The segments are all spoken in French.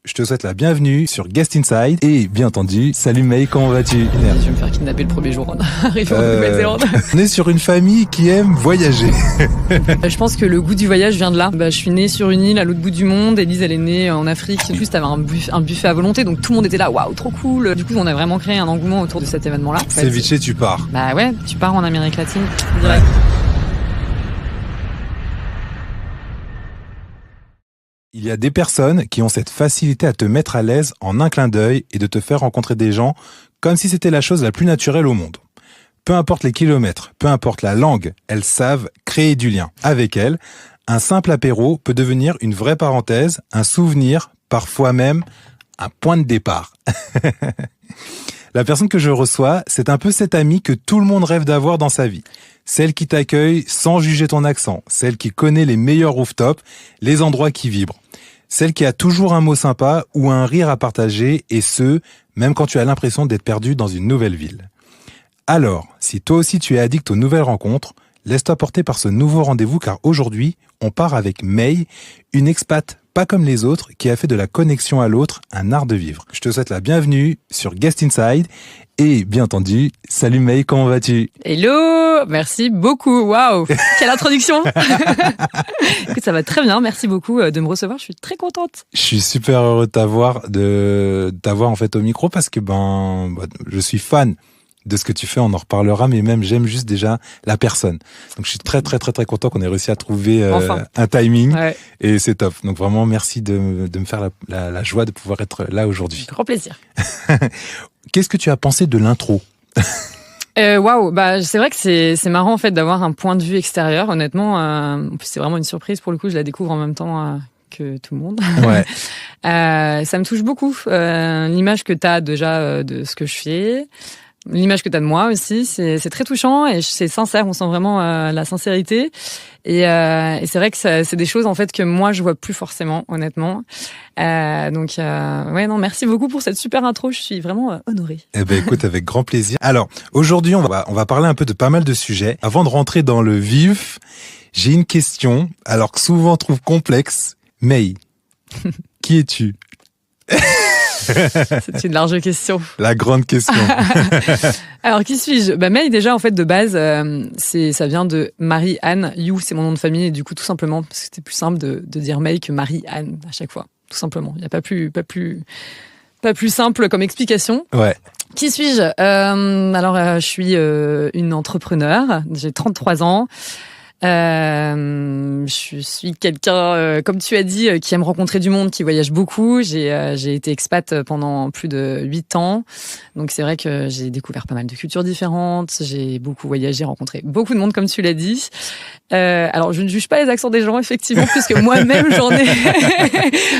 je te souhaite la bienvenue sur Guest Inside et bien entendu, salut May, comment vas-tu? Je vais me faire kidnapper le premier jour en arrivant en Nouvelle-Zélande. On est sur une famille qui aime voyager. Je pense que le goût du voyage vient de là. Je suis née sur une île à l'autre bout du monde, Élise elle est née en Afrique. En plus t'avais un buffet à volonté, donc tout le monde était là, waouh, trop cool. Du coup on a vraiment créé un engouement autour de cet événement-là. Ceviche, tu pars. Bah ouais, tu pars en Amérique latine, direct. Ouais. Il y a des personnes qui ont cette facilité à te mettre à l'aise en un clin d'œil et de te faire rencontrer des gens comme si c'était la chose la plus naturelle au monde. Peu importe les kilomètres, peu importe la langue, elles savent créer du lien. Avec elles, un simple apéro peut devenir une vraie parenthèse, un souvenir, parfois même un point de départ. La personne que je reçois, c'est un peu cette amie que tout le monde rêve d'avoir dans sa vie. Celle qui t'accueille sans juger ton accent, celle qui connaît les meilleurs rooftops, les endroits qui vibrent. Celle qui a toujours un mot sympa ou un rire à partager, et ce, même quand tu as l'impression d'être perdu dans une nouvelle ville. Alors, si toi aussi tu es addict aux nouvelles rencontres, laisse-toi porter par ce nouveau rendez-vous car aujourd'hui, on part avec May, une expat pas comme les autres qui a fait de la connexion à l'autre un art de vivre. Je te souhaite la bienvenue sur Guest Inside et bien entendu, salut May, comment vas-tu? Hello, merci beaucoup, waouh, quelle introduction. Écoute, ça va très bien, merci beaucoup de me recevoir, je suis très contente. Je suis super heureux de t'avoir en fait au micro parce que je suis fan de ce que tu fais, on en reparlera, mais même j'aime juste déjà la personne. Donc je suis très très très très content qu'on ait réussi à trouver un timing, ouais. Et c'est top. Donc vraiment merci de me faire la joie de pouvoir être là aujourd'hui. Grand plaisir. Qu'est-ce que tu as pensé de l'intro? Waouh, c'est vrai que c'est marrant en fait d'avoir un point de vue extérieur. Honnêtement, en plus c'est vraiment une surprise pour le coup. Je la découvre en même temps que tout le monde. Ouais. Ça me touche beaucoup. L'image que t'as déjà de ce que je fais. L'image que tu as de moi aussi, c'est très touchant et c'est sincère, on sent vraiment la sincérité. Et c'est vrai que c'est des choses en fait que moi je vois plus forcément, honnêtement. Ouais, non, merci beaucoup pour cette super intro, je suis vraiment honorée. Eh ben écoute, avec grand plaisir. Alors, aujourd'hui, on va parler un peu de pas mal de sujets. Avant de rentrer dans le vif, j'ai une question, alors que souvent on trouve complexe. May, qui es-tu? C'est une large question. La grande question. Alors, qui suis-je? May, déjà, en fait, de base, ça vient de Marie-Anne. You, c'est mon nom de famille. Et du coup, tout simplement, parce que c'était plus simple de dire May que Marie-Anne à chaque fois. Tout simplement. Il n'y a pas plus simple comme explication. Ouais. Qui suis-je? Je suis une entrepreneure. J'ai 33 ans. Je suis quelqu'un, comme tu as dit, qui aime rencontrer du monde, qui voyage beaucoup. J'ai été expat pendant plus de 8 ans. Donc c'est vrai que j'ai découvert pas mal de cultures différentes. J'ai beaucoup voyagé, rencontré beaucoup de monde, comme tu l'as dit. Alors je ne juge pas les accents des gens, effectivement, puisque moi-même j'en ai.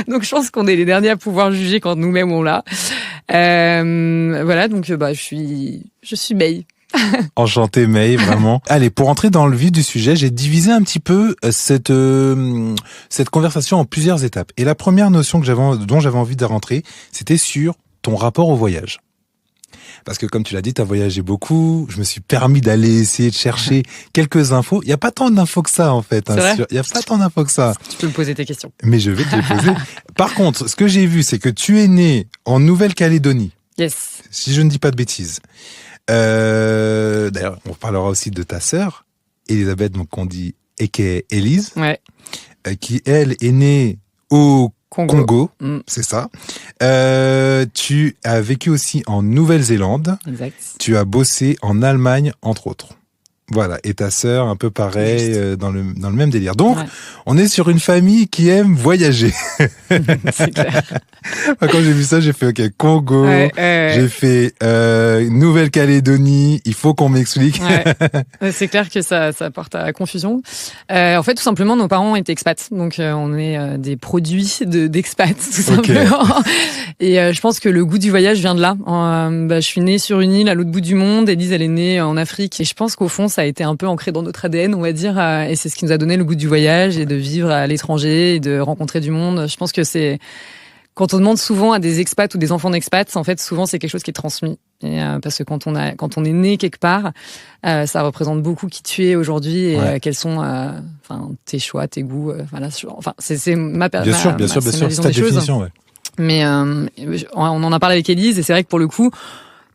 Donc je pense qu'on est les derniers à pouvoir juger quand nous-mêmes on l'a. Voilà, donc je suis May. Enchanté May, vraiment. Allez, pour entrer dans le vif du sujet, j'ai divisé un petit peu cette conversation en plusieurs étapes. Et la première notion dont j'avais envie de rentrer, c'était sur ton rapport au voyage. Parce que comme tu l'as dit, tu as voyagé beaucoup. Je me suis permis d'aller essayer de chercher quelques infos. Il n'y a pas tant d'infos que ça, en fait. Il n'y a pas tant d'infos que ça. Tu peux me poser tes questions. Mais je vais te les poser. Par contre, ce que j'ai vu, c'est que tu es né en Nouvelle-Calédonie. Yes. Si je ne dis pas de bêtises. D'ailleurs, on parlera aussi de ta sœur, Elisabeth, donc qu'on dit aka Élise, ouais. Qui elle est née au Congo. C'est ça. Tu as vécu aussi en Nouvelle-Zélande. Exact. Tu as bossé en Allemagne, entre autres. Voilà, et ta sœur, un peu pareil, dans le même délire. Donc, ouais. On est sur une famille qui aime voyager. C'est clair. Quand j'ai vu ça, j'ai fait OK, Congo, j'ai fait Nouvelle-Calédonie, il faut qu'on m'explique. Ouais. C'est clair que ça porte à confusion. En fait, tout simplement, nos parents étaient expats, donc on est des produits d'expats, tout simplement. Et je pense que le goût du voyage vient de là. Je suis née sur une île à l'autre bout du monde, Élise, elle est née en Afrique, et je pense qu'au fond, ça a été un peu ancré dans notre ADN, on va dire, et c'est ce qui nous a donné le goût du voyage et de vivre à l'étranger et de rencontrer du monde. Je pense que c'est quand on demande souvent à des expats ou des enfants d'expats, en fait, souvent c'est quelque chose qui est transmis. Et parce que quand on est né quelque part, ça représente beaucoup qui tu es aujourd'hui et quels sont, tes choix, tes goûts. C'est ma bien sûr, c'est ta définition, ouais. Mais on en a parlé avec Élise et c'est vrai que pour le coup,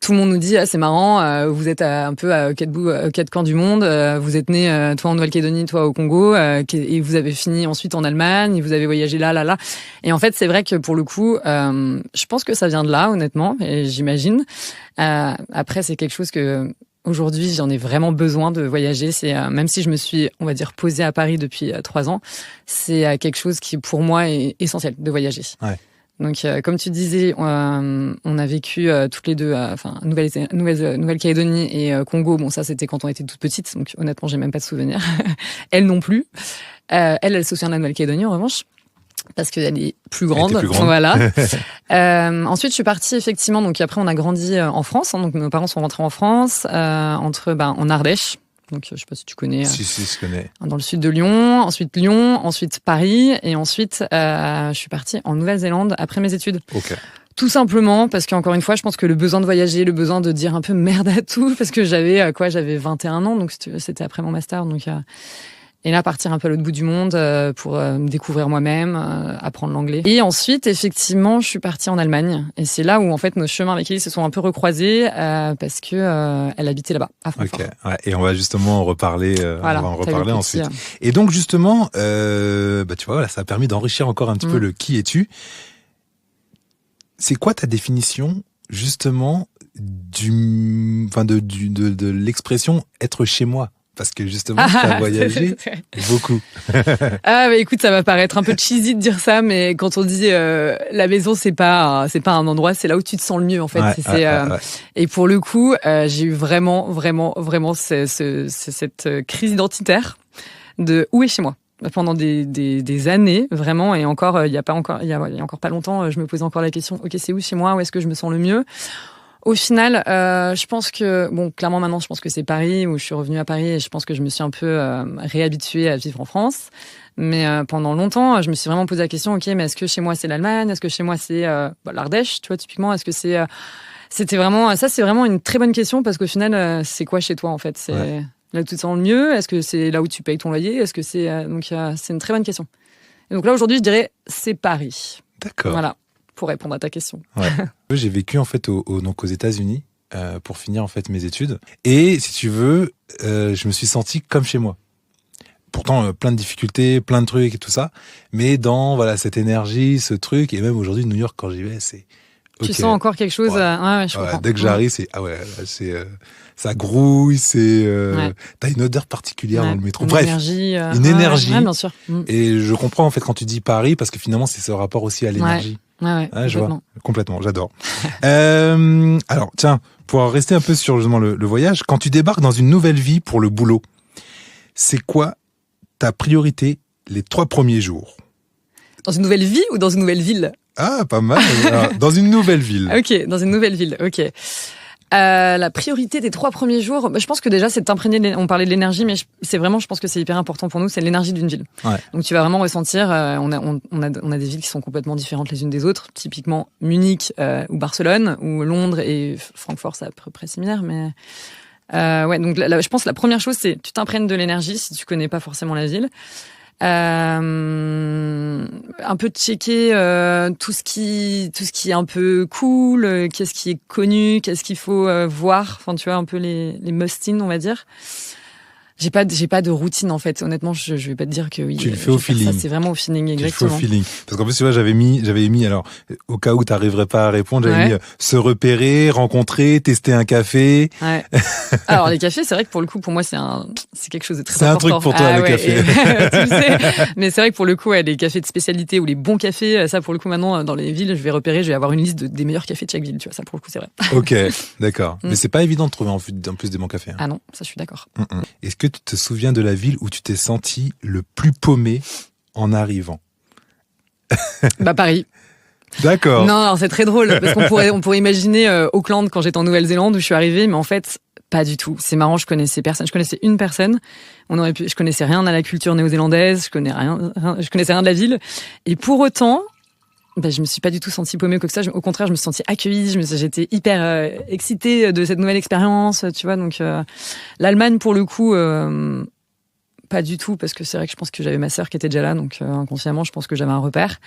tout le monde nous dit c'est marrant, vous êtes un peu à quatre coins du monde, vous êtes né toi en Nouvelle-Calédonie, toi au Congo, et vous avez fini ensuite en Allemagne, vous avez voyagé là. Et en fait, c'est vrai que pour le coup, je pense que ça vient de là, honnêtement, et j'imagine. Après, c'est quelque chose que aujourd'hui, j'en ai vraiment besoin de voyager. C'est même si je me suis, on va dire, posée à Paris depuis 3 ans, c'est quelque chose qui pour moi est essentiel de voyager. Ouais. Donc, comme tu disais, on a vécu toutes les deux, Nouvelle-Calédonie et Congo. Bon, ça, c'était quand on était toutes petites. Donc, honnêtement, j'ai même pas de souvenirs. Elle non plus. Elle se souvient de la Nouvelle-Calédonie, en revanche, parce qu'elle est plus grande. Voilà. Ensuite, je suis partie, effectivement. Donc, après, on a grandi en France. Donc, nos parents sont rentrés en France, en Ardèche. Donc, je sais pas si tu connais. Si, je connais. Dans le sud de Lyon, ensuite Paris, et ensuite, je suis partie en Nouvelle-Zélande après mes études. Ok. Tout simplement parce qu'encore une fois, je pense que le besoin de voyager, le besoin de dire un peu merde à tout, parce que j'avais 21 ans, donc c'était après mon master, donc et là partir un peu à l'autre bout du monde pour me découvrir moi-même, apprendre l'anglais. Et ensuite, effectivement, je suis partie en Allemagne, et c'est là où en fait nos chemins avec elle se sont un peu recroisés parce que elle habitait là-bas à Francfort. Ok. Ouais. Et on va justement en reparler. Voilà, on va en reparler ensuite. Et donc justement, tu vois, voilà, ça a permis d'enrichir encore un petit peu le qui es-tu. C'est quoi ta définition justement de l'expression être chez moi? Parce que justement, tu as voyagé beaucoup. Écoute, ça va paraître un peu cheesy de dire ça, mais quand on dit la maison, c'est pas un endroit, c'est là où tu te sens le mieux en fait. Ouais. Et pour le coup, j'ai eu vraiment cette crise identitaire de où est chez moi. Pendant des années, vraiment, et encore, il y a encore pas longtemps, je me posais encore la question, ok, c'est où chez moi, où est-ce que je me sens le mieux? Au final, je pense que, clairement maintenant, je pense que c'est Paris, où je suis revenue à Paris, et je pense que je me suis un peu réhabituée à vivre en France. Mais pendant longtemps, je me suis vraiment posé la question, ok, mais est-ce que chez moi c'est l'Allemagne? Est-ce que chez moi c'est l'Ardèche, tu vois, typiquement? Est-ce que c'était vraiment, ça c'est vraiment une très bonne question, parce qu'au final, c'est quoi chez toi en fait? C'est là où tu te sens le mieux? Est-ce que c'est là où tu payes ton loyer? Est-ce que c'est c'est une très bonne question. Et donc là aujourd'hui, je dirais c'est Paris. D'accord. Voilà, pour répondre à ta question. Ouais. J'ai vécu en fait donc aux États-Unis pour finir en fait mes études. Et si tu veux, je me suis senti comme chez moi. Pourtant, plein de difficultés, plein de trucs et tout ça, mais dans cette énergie, ce truc, et même aujourd'hui New York quand j'y vais, c'est okay. Tu sens encore quelque chose. Je comprends. Dès que j'arrive, c'est ça grouille, t'as une odeur particulière dans le métro. Bref, une énergie. Ouais, bien sûr. Et je comprends en fait quand tu dis Paris, parce que finalement c'est ce rapport aussi à l'énergie. Ouais, je vois complètement, j'adore. Alors tiens, pour rester un peu sur justement le voyage, quand tu débarques dans une nouvelle vie pour le boulot, c'est quoi ta priorité les 3 premiers jours? Dans une nouvelle vie ou dans une nouvelle ville? Ah, pas mal. Alors, dans une nouvelle ville. Ok, dans une nouvelle ville. Ok. La priorité des 3 premiers jours, je pense que déjà c'est d'imprégner. On parlait de l'énergie, mais je pense que c'est hyper important pour nous. C'est l'énergie d'une ville. Ouais. Donc tu vas vraiment ressentir. On a des villes qui sont complètement différentes les unes des autres. Typiquement Munich ou Barcelone ou Londres et Francfort, c'est à peu près similaire, mais. Donc je pense que la première chose, c'est tu t'imprègnes de l'énergie si tu connais pas forcément la ville. Un peu checker tout ce qui est un peu cool, qu'est-ce qui est connu, qu'est-ce qu'il faut voir. Enfin, tu vois, un peu les must-in, on va dire. J'ai pas de routine en fait. Honnêtement, je vais pas te dire que oui. Tu le fais au feeling. Ça, c'est vraiment au feeling, exactement. Tu le fais au feeling. Parce qu'en plus, tu vois, j'avais mis alors au cas où t'arriverais pas à répondre, j'avais mis se repérer, rencontrer, tester un café. Ouais. Alors les cafés, c'est vrai que pour le coup, pour moi, c'est quelque chose de très important. C'est un truc pour toi, le café. Tu le sais. Mais c'est vrai que pour le coup, les cafés de spécialité ou les bons cafés, ça pour le coup maintenant dans les villes, je vais repérer, je vais avoir une liste des meilleurs cafés de chaque ville. Tu vois, ça pour le coup, c'est vrai. Ok, d'accord. Mais c'est pas évident de trouver en plus des bons cafés. Hein. Ah non, ça je suis d'accord. Est-ce que tu te souviens de la ville où tu t'es senti le plus paumé en arrivant? Paris. D'accord. Non, c'est très drôle parce qu'on pourrait imaginer Auckland quand j'étais en Nouvelle-Zélande où je suis arrivée, mais en fait pas du tout. C'est marrant, je connaissais personne. Je connaissais une personne. Je connaissais rien à la culture néo-zélandaise. Je connaissais rien de la ville. Et pour autant, je me suis pas du tout sentie paumée ou quoi que ça. Au contraire, je me suis sentie accueillie. J'étais hyper excitée de cette nouvelle expérience, tu vois. Donc l'Allemagne, pour le coup, pas du tout, parce que c'est vrai que je pense que j'avais ma sœur qui était déjà là, donc inconsciemment, je pense que j'avais un repère.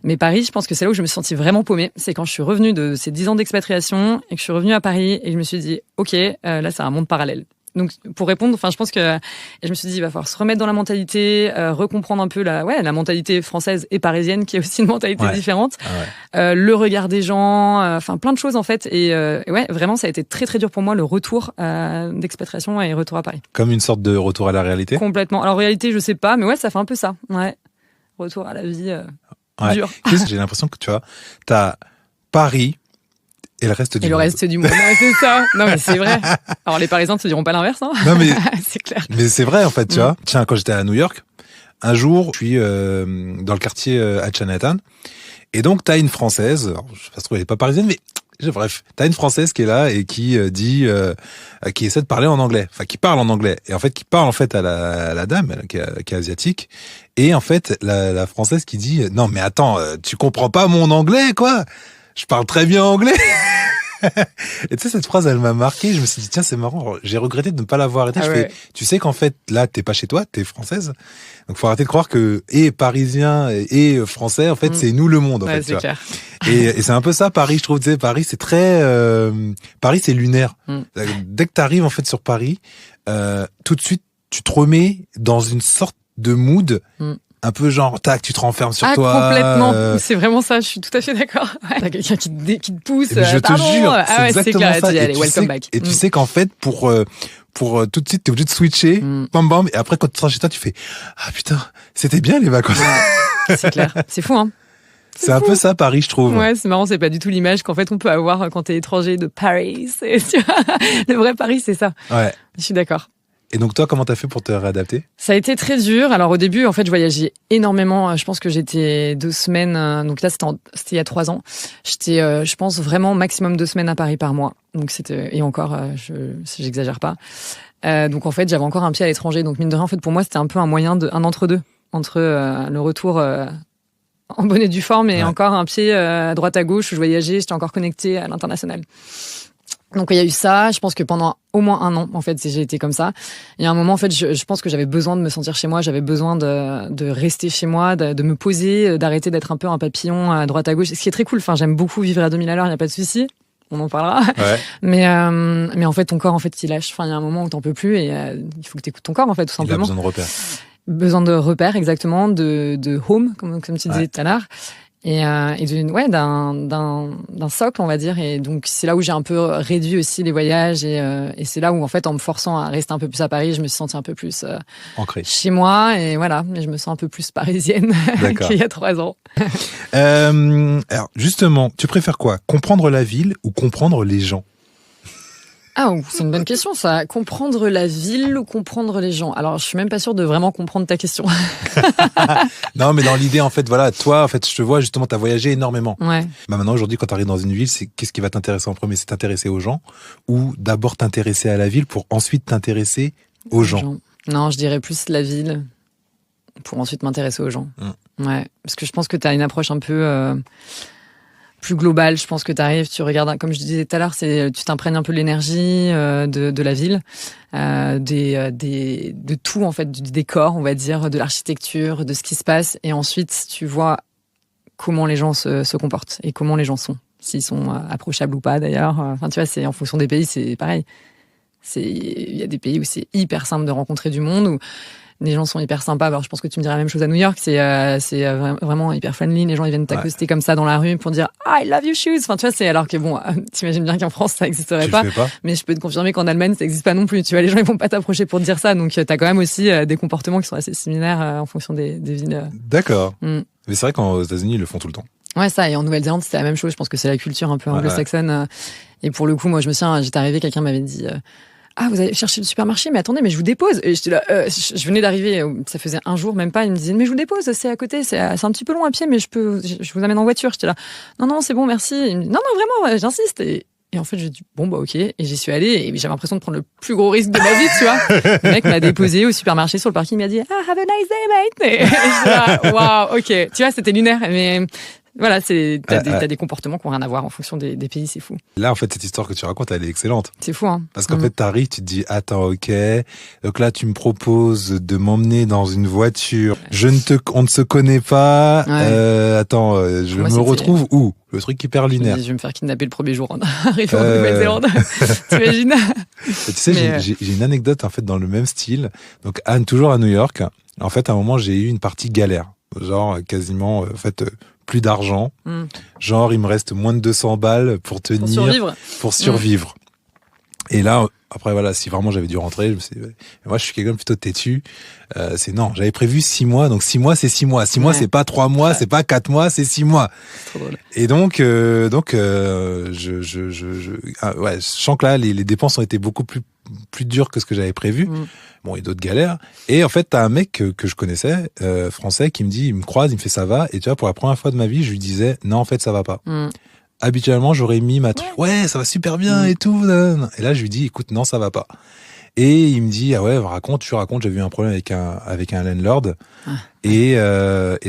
Mais Paris, je pense que c'est là où je me suis sentie vraiment paumée. C'est quand je suis revenue de ces 10 ans d'expatriation et que je suis revenue à Paris et je me suis dit, ok, là, c'est un monde parallèle. Donc, pour répondre, enfin, je pense que je me suis dit, il va falloir se remettre dans la mentalité, recomprendre un peu la mentalité française et parisienne, qui est aussi une mentalité différente, le regard des gens, enfin, plein de choses, en fait. Et ouais, vraiment, ça a été très, très dur pour moi, le retour d'expatriation et retour à Paris. Comme une sorte de retour à la réalité? Complètement. Alors, réalité, je sais pas, mais ouais, ça fait un peu ça. Ouais. Retour à la vie dure. J'ai l'impression que, tu vois, t'as Paris, et le reste du monde. Et le reste du monde, c'est ça. Non, mais c'est vrai. Alors, les Parisiens ne te diront pas l'inverse, hein. Non, mais c'est clair. Mais c'est vrai, en fait, tu vois. Tiens, quand j'étais à New York, un jour, je suis dans le quartier à Chinatown, et donc t'as une Française, alors, je sais pas si elle est pas parisienne, mais bref, t'as une Française qui est là et qui qui essaie de parler en anglais, enfin qui parle en anglais, et en fait qui parle en fait à la dame qui est asiatique, et en fait la Française qui dit non mais attends, tu comprends pas mon anglais quoi? Je parle très bien anglais. Et tu sais, cette phrase, elle m'a marqué. Je me suis dit, tiens, c'est marrant. J'ai regretté de ne pas l'avoir arrêté. Tu sais qu'en fait, là, t'es pas chez toi, t'es française. Donc, faut arrêter de croire que, et parisien, et français, en fait, c'est nous le monde, en fait. C'est clair. Et c'est un peu ça, Paris, je trouve. Tu sais, Paris, c'est très, Paris, c'est lunaire. Dès que t'arrives, en fait, sur Paris, tout de suite, tu te remets dans une sorte de mood. Un peu genre, tac, tu te renfermes sur toi. Complètement. C'est vraiment ça, je suis tout à fait d'accord. T'as quelqu'un qui te pousse. Je te jure, c'est exactement ça. Allez, welcome back. Et tu sais qu'en fait, pour tout de suite, t'es obligé de switcher, bam bam, et après quand tu rentres chez toi, tu fais, ah putain, c'était bien les vacances. C'est clair. C'est fou, hein. C'est un peu ça, Paris, je trouve. Ouais, c'est marrant, c'est pas du tout l'image qu'en fait on peut avoir quand t'es étranger de Paris. Le vrai Paris, c'est ça. Ouais. Je suis d'accord. Et donc toi, comment t'as fait pour te réadapter? Ça a été très dur. Alors au début, en fait, je voyageais énormément. Je pense que j'étais 2 semaines. Donc là, c'était il y a 3 ans. J'étais, je pense, vraiment maximum 2 semaines à Paris par mois. Donc c'était, et encore, j'exagère pas. Donc en fait, j'avais encore un pied à l'étranger. Donc mine de rien, en fait, pour moi, c'était un peu un moyen un entre-deux. Entre le retour en bonne et due forme et encore un pied à droite à gauche où je voyageais. J'étais encore connectée à l'international. Donc il y a eu ça, je pense que pendant au moins 1 an, en fait, j'ai été comme ça. Il y a un moment, en fait, je pense que j'avais besoin de me sentir chez moi, j'avais besoin de rester chez moi, de me poser, d'arrêter d'être un peu un papillon à droite à gauche, ce qui est très cool. Enfin, j'aime beaucoup vivre à 2000 à l'heure, il n'y a pas de souci. On en parlera. Ouais. Mais en fait, ton corps, en fait, il lâche. Enfin, il y a un moment où t'en peux plus et il faut que t'écoutes ton corps, en fait, tout simplement. Il a besoin de repères. Besoin de repères, exactement, de home, comme tu disais tout à l'heure. Et d'un socle, on va dire. Et donc c'est là où j'ai un peu réduit aussi les voyages et c'est là où en fait en me forçant à rester un peu plus à Paris, je me suis sentie un peu plus ancrée chez moi et voilà, et je me sens un peu plus parisienne qu'il y a 3 ans. Alors justement, tu préfères quoi? Comprendre la ville ou comprendre les gens? Ah, c'est une bonne question, ça. Comprendre la ville ou comprendre les gens? Alors, je suis même pas sûre de vraiment comprendre ta question. Non, mais dans l'idée, en fait, voilà, toi, en fait, je te vois, justement, t'as voyagé énormément. Ouais. Bah maintenant, aujourd'hui, quand t'arrives dans une ville, c'est qu'est-ce qui va t'intéresser en premier? C'est t'intéresser aux gens ou d'abord t'intéresser à la ville pour ensuite t'intéresser aux gens? Non, je dirais plus la ville pour ensuite m'intéresser aux gens. Ouais. Parce que je pense que t'as une approche un peu plus global. Je pense que tu arrives, tu regardes, comme je disais tout à l'heure, tu t'imprègnes un peu de l'énergie de la ville, de tout en fait, du décor, on va dire, de l'architecture, de ce qui se passe, et ensuite tu vois comment les gens se comportent et comment les gens sont, s'ils sont approchables ou pas d'ailleurs. Enfin, tu vois, c'est en fonction des pays, c'est pareil. Il y a des pays où c'est hyper simple de rencontrer du monde, où les gens sont hyper sympas. Alors, je pense que tu me diras la même chose à New York. C'est vraiment hyper friendly. Les gens, ils viennent t'accoster comme ça dans la rue pour dire I love your shoes. Enfin, tu vois, alors que bon, t'imagines bien qu'en France, ça n'existerait pas. Mais je peux te confirmer qu'en Allemagne, ça n'existe pas non plus. Tu vois, les gens, ils vont pas t'approcher pour te dire ça. Donc, t'as quand même aussi des comportements qui sont assez similaires en fonction des villes. D'accord. Mais c'est vrai qu'aux États-Unis, ils le font tout le temps. Ouais, ça. Et en Nouvelle-Zélande, c'était la même chose. Je pense que c'est la culture un peu anglo-saxonne. Et pour le coup, moi, je me souviens, j'étais arrivée, quelqu'un m'avait dit ah, vous allez chercher le supermarché, mais attendez, mais je vous dépose. Et j'étais là, je venais d'arriver, ça faisait 1 jour, même pas. Il me disait, mais je vous dépose, c'est à côté, c'est un petit peu loin à pied, mais je vous amène en voiture. J'étais là, non, c'est bon, merci. Il me dit, non, vraiment, j'insiste. Et en fait, j'ai dit, bon, bah, ok. Et j'y suis allée, et j'avais l'impression de prendre le plus gros risque de ma vie, tu vois. Le mec m'a déposé au supermarché sur le parking, il m'a dit, ah, have a nice day, mate. Et j'étais là, waouh, ok. Tu vois, c'était lunaire, mais Voilà, t'as des comportements qui ont rien à voir en fonction des pays, c'est fou. Là, en fait, cette histoire que tu racontes, elle est excellente. C'est fou, hein. Parce qu'en fait, t'arrives, tu te dis, attends, ok. Donc là, tu me proposes de m'emmener dans une voiture. On ne se connaît pas. Attends, je me retrouve où? Le truc hyper lunaire. Je vais me faire kidnapper le premier jour en arrivant en Nouvelle-Zélande. T'imagines? Tu sais, j'ai une anecdote, en fait, dans le même style. Donc, toujours à New York. En fait, à un moment, j'ai eu une partie galère. Genre, quasiment, en fait, plus d'argent. Genre, il me reste moins de 200 balles pour tenir. Pour survivre. Et là, après, voilà, si vraiment j'avais dû rentrer, je me suis dit, moi, je suis quelqu'un plutôt têtu. Non, j'avais prévu 6 mois, donc 6 mois, c'est 6 mois. 6 mois, c'est pas 3 mois, c'est pas 4 mois, c'est 6 mois. C'est trop drôle. Et donc, je sens que là, les dépenses ont été beaucoup plus dures que ce que j'avais prévu. Bon, et d'autres galères. Et en fait, t'as un mec que je connaissais, français, qui il me croise, il me fait ça va. Et tu vois, pour la première fois de ma vie, je lui disais, non, en fait, ça va pas. Habituellement, j'aurais mis ma truc, ouais, ça va super bien et tout. Et là, je lui dis, écoute, non, ça va pas. Et il me dit, ah ouais, raconte, j'avais eu un problème avec un landlord. Et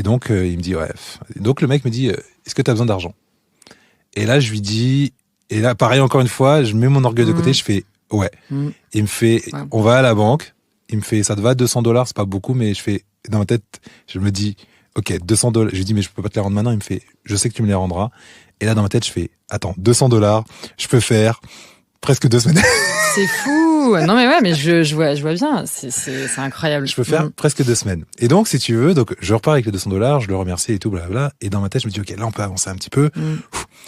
donc, il me dit, ouais. Donc, le mec me dit, est-ce que t'as besoin d'argent? Et là, je lui dis, et là, pareil, encore une fois, je mets mon orgueil de côté, je fais, ouais. Il me fait, on va à la banque. Il me fait, ça te va, $200, c'est pas beaucoup, mais je fais, dans ma tête, je me dis, ok, $200. Je lui dis, mais je peux pas te les rendre maintenant. Il me fait, je sais que tu me les rendras. Et là, dans ma tête, je fais, attends, $200, je peux faire presque 2 semaines. C'est fou. Non, mais ouais, mais je vois bien. C'est incroyable. Je peux faire presque 2 semaines. Et donc, si tu veux, donc, je repars avec les $200, je le remercie et tout, blablabla. Et dans ma tête, je me dis, ok, là, on peut avancer un petit peu.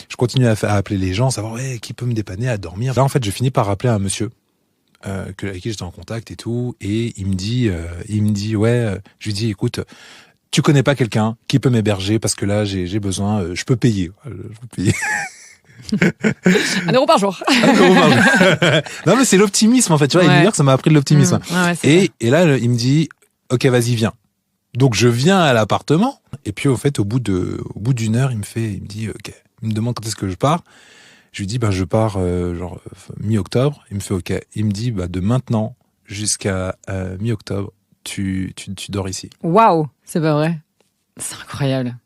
Je continue à appeler les gens, savoir, ouais, qui peut me dépanner à dormir. Là, en fait, je finis par rappeler un monsieur. Avec qui j'étais en contact et tout, et il me dit ouais, je lui dis écoute, tu connais pas quelqu'un qui peut m'héberger parce que là j'ai besoin, je peux payer. Je peux payer. €1 par jour. Non mais c'est l'optimisme en fait, tu vois, New York ça m'a appris de l'optimisme. Et là il me dit ok vas-y viens. Donc je viens à l'appartement et puis au fait au bout d'une heure il me dit ok, il me demande quand est-ce que je pars. Je lui dis, je pars mi-octobre. Il me fait OK. Il me dit, de maintenant jusqu'à mi-octobre, tu dors ici. Waouh, c'est pas vrai. C'est incroyable.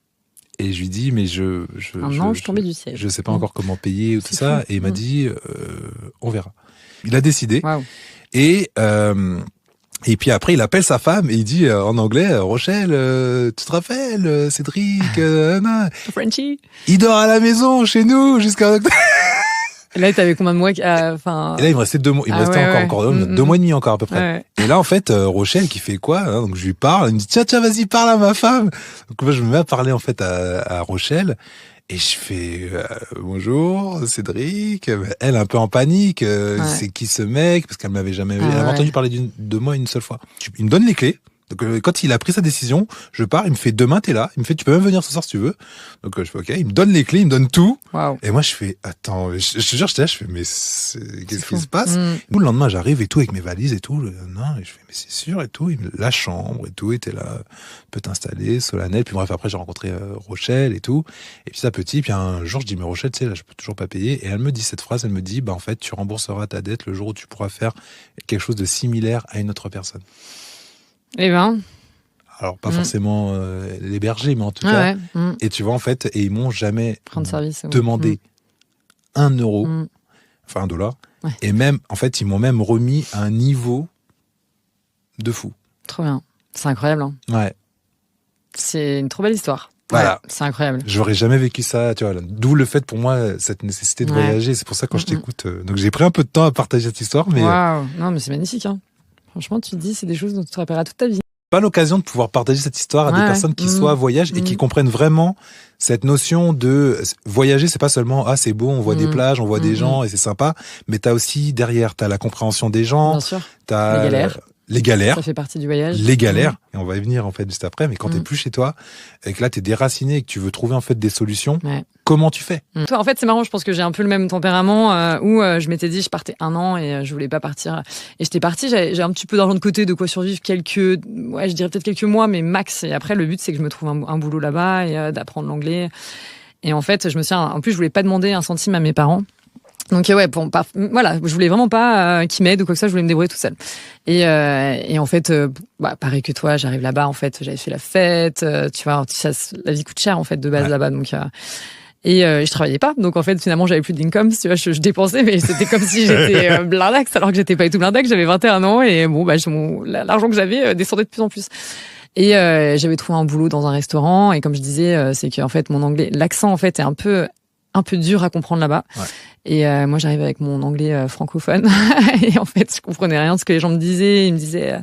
Et je lui dis, mais je ange tombé du ciel. Je sais pas encore comment payer ou tout ça. Fou. Et il m'a dit, on verra. Il a décidé. Waouh. Et puis après, il appelle sa femme et il dit en anglais, Rochelle, tu te rappelles, Cédric, Frenchie. Il dort à la maison chez nous jusqu'à octobre. Et là, t'avais combien de mois Et là, il me restait 2 mois. Il me restait encore 2 mois et demi encore à peu près. Ouais. Et là, en fait, Rochelle qui fait quoi hein, donc je lui parle. Il me dit tiens, vas-y, parle à ma femme. Donc moi, je me mets à parler en fait à Rochelle. Et je fais bonjour Cédric. Elle un peu en panique. C'est qui ce mec? Parce qu'elle m'avait jamais elle avait entendu parler de moi une seule fois. Il me donne les clés. Donc quand il a pris sa décision, je pars. Il me fait demain t'es là. Il me fait tu peux même venir ce soir si tu veux. Donc je fais ok. Il me donne les clés, il me donne tout. Wow. Et moi je fais attends. Je te jure j'étais là. Je fais mais qu'est-ce qui se passe? Le lendemain j'arrive et tout avec mes valises et tout. Non et je fais mais c'est sûr et tout. La chambre et tout était là. Peut t'installer solennel. Puis bref après j'ai rencontré Rochelle et tout. Et puis ça petit. Puis un jour je dis mais Rochelle tu sais là je peux toujours pas payer. Et elle me dit cette phrase. Elle me dit en fait tu rembourseras ta dette le jour où tu pourras faire quelque chose de similaire à une autre personne. Eh ben. Alors, pas forcément l'héberger, mais en tout cas. Et tu vois, en fait, et ils m'ont jamais demandé €1, enfin $1. Ouais. Et même, en fait, ils m'ont même remis à un niveau de fou. Trop bien. C'est incroyable, hein. Ouais. C'est une trop belle histoire. Voilà. Ouais, c'est incroyable. J'aurais jamais vécu ça, tu vois. D'où le fait pour moi, cette nécessité de voyager. C'est pour ça que quand je t'écoute. Donc, j'ai pris un peu de temps à partager cette histoire, mais. Waouh. Non, mais c'est magnifique, hein. Franchement, tu te dis, c'est des choses dont tu te rappelleras toute ta vie. Pas l'occasion de pouvoir partager cette histoire à des personnes qui soit voyagent et qui comprennent vraiment cette notion de voyager. C'est pas seulement c'est beau, on voit des plages, on voit des gens et c'est sympa, mais t'as aussi derrière, t'as la compréhension des gens, bien sûr. T'as les galères. Ça fait partie du voyage. Les galères. Et on va y venir, en fait, juste après. Mais quand t'es plus chez toi, et que là, t'es déraciné et que tu veux trouver, en fait, des solutions, comment tu fais? Toi, en fait, c'est marrant. Je pense que j'ai un peu le même tempérament, où je m'étais dit, je partais 1 an et je voulais pas partir. Et j'étais partie, j'ai un petit peu d'argent de côté, de quoi survivre je dirais peut-être quelques mois, mais max. Et après, le but, c'est que je me trouve un boulot là-bas et d'apprendre l'anglais. Et en fait, en plus, je voulais pas demander un centime à mes parents. Donc ouais, voilà, je voulais vraiment pas qu'ils m'aident ou quoi que ça, je voulais me débrouiller tout seul. Et en fait, pareil que toi, j'arrive là-bas, en fait, j'avais fait la fête, tu vois, la vie coûte cher en fait de base là-bas, donc je travaillais pas, donc en fait finalement j'avais plus d'income, tu vois, je dépensais, mais c'était comme si j'étais blindax, alors que j'étais pas du tout blindax, j'avais 21 ans et bon l'argent que j'avais descendait de plus en plus. Et j'avais trouvé un boulot dans un restaurant et comme je disais, c'est qu'en fait mon anglais, l'accent en fait est un peu dur à comprendre là-bas. Ouais. Et moi, j'arrivais avec mon anglais francophone et en fait, je comprenais rien de ce que les gens me disaient. Ils me disaient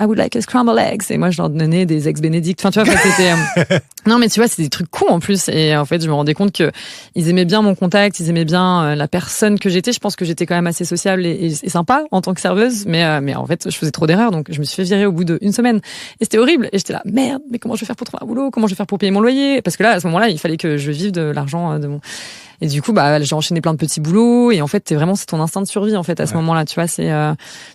I would like a scrambled eggs et moi, je leur donnais des eggs Benedict. Enfin, tu vois, c'était non, mais tu vois, c'est des trucs cons en plus. Et en fait, je me rendais compte que ils aimaient bien mon contact, ils aimaient bien la personne que j'étais. Je pense que j'étais quand même assez sociable et sympa en tant que serveuse, mais en fait, je faisais trop d'erreurs, donc je me suis fait virer au bout d'une semaine. Et c'était horrible. Et j'étais là, merde, mais comment je vais faire pour trouver un boulot? Comment je vais faire pour payer mon loyer? Parce que là, à ce moment-là, il fallait que je vive de l'argent de mon. Et du coup, j'ai enchaîné plein de petits boulots. Et en fait, c'est ton instinct de survie, en fait, à ce moment-là. Tu vois,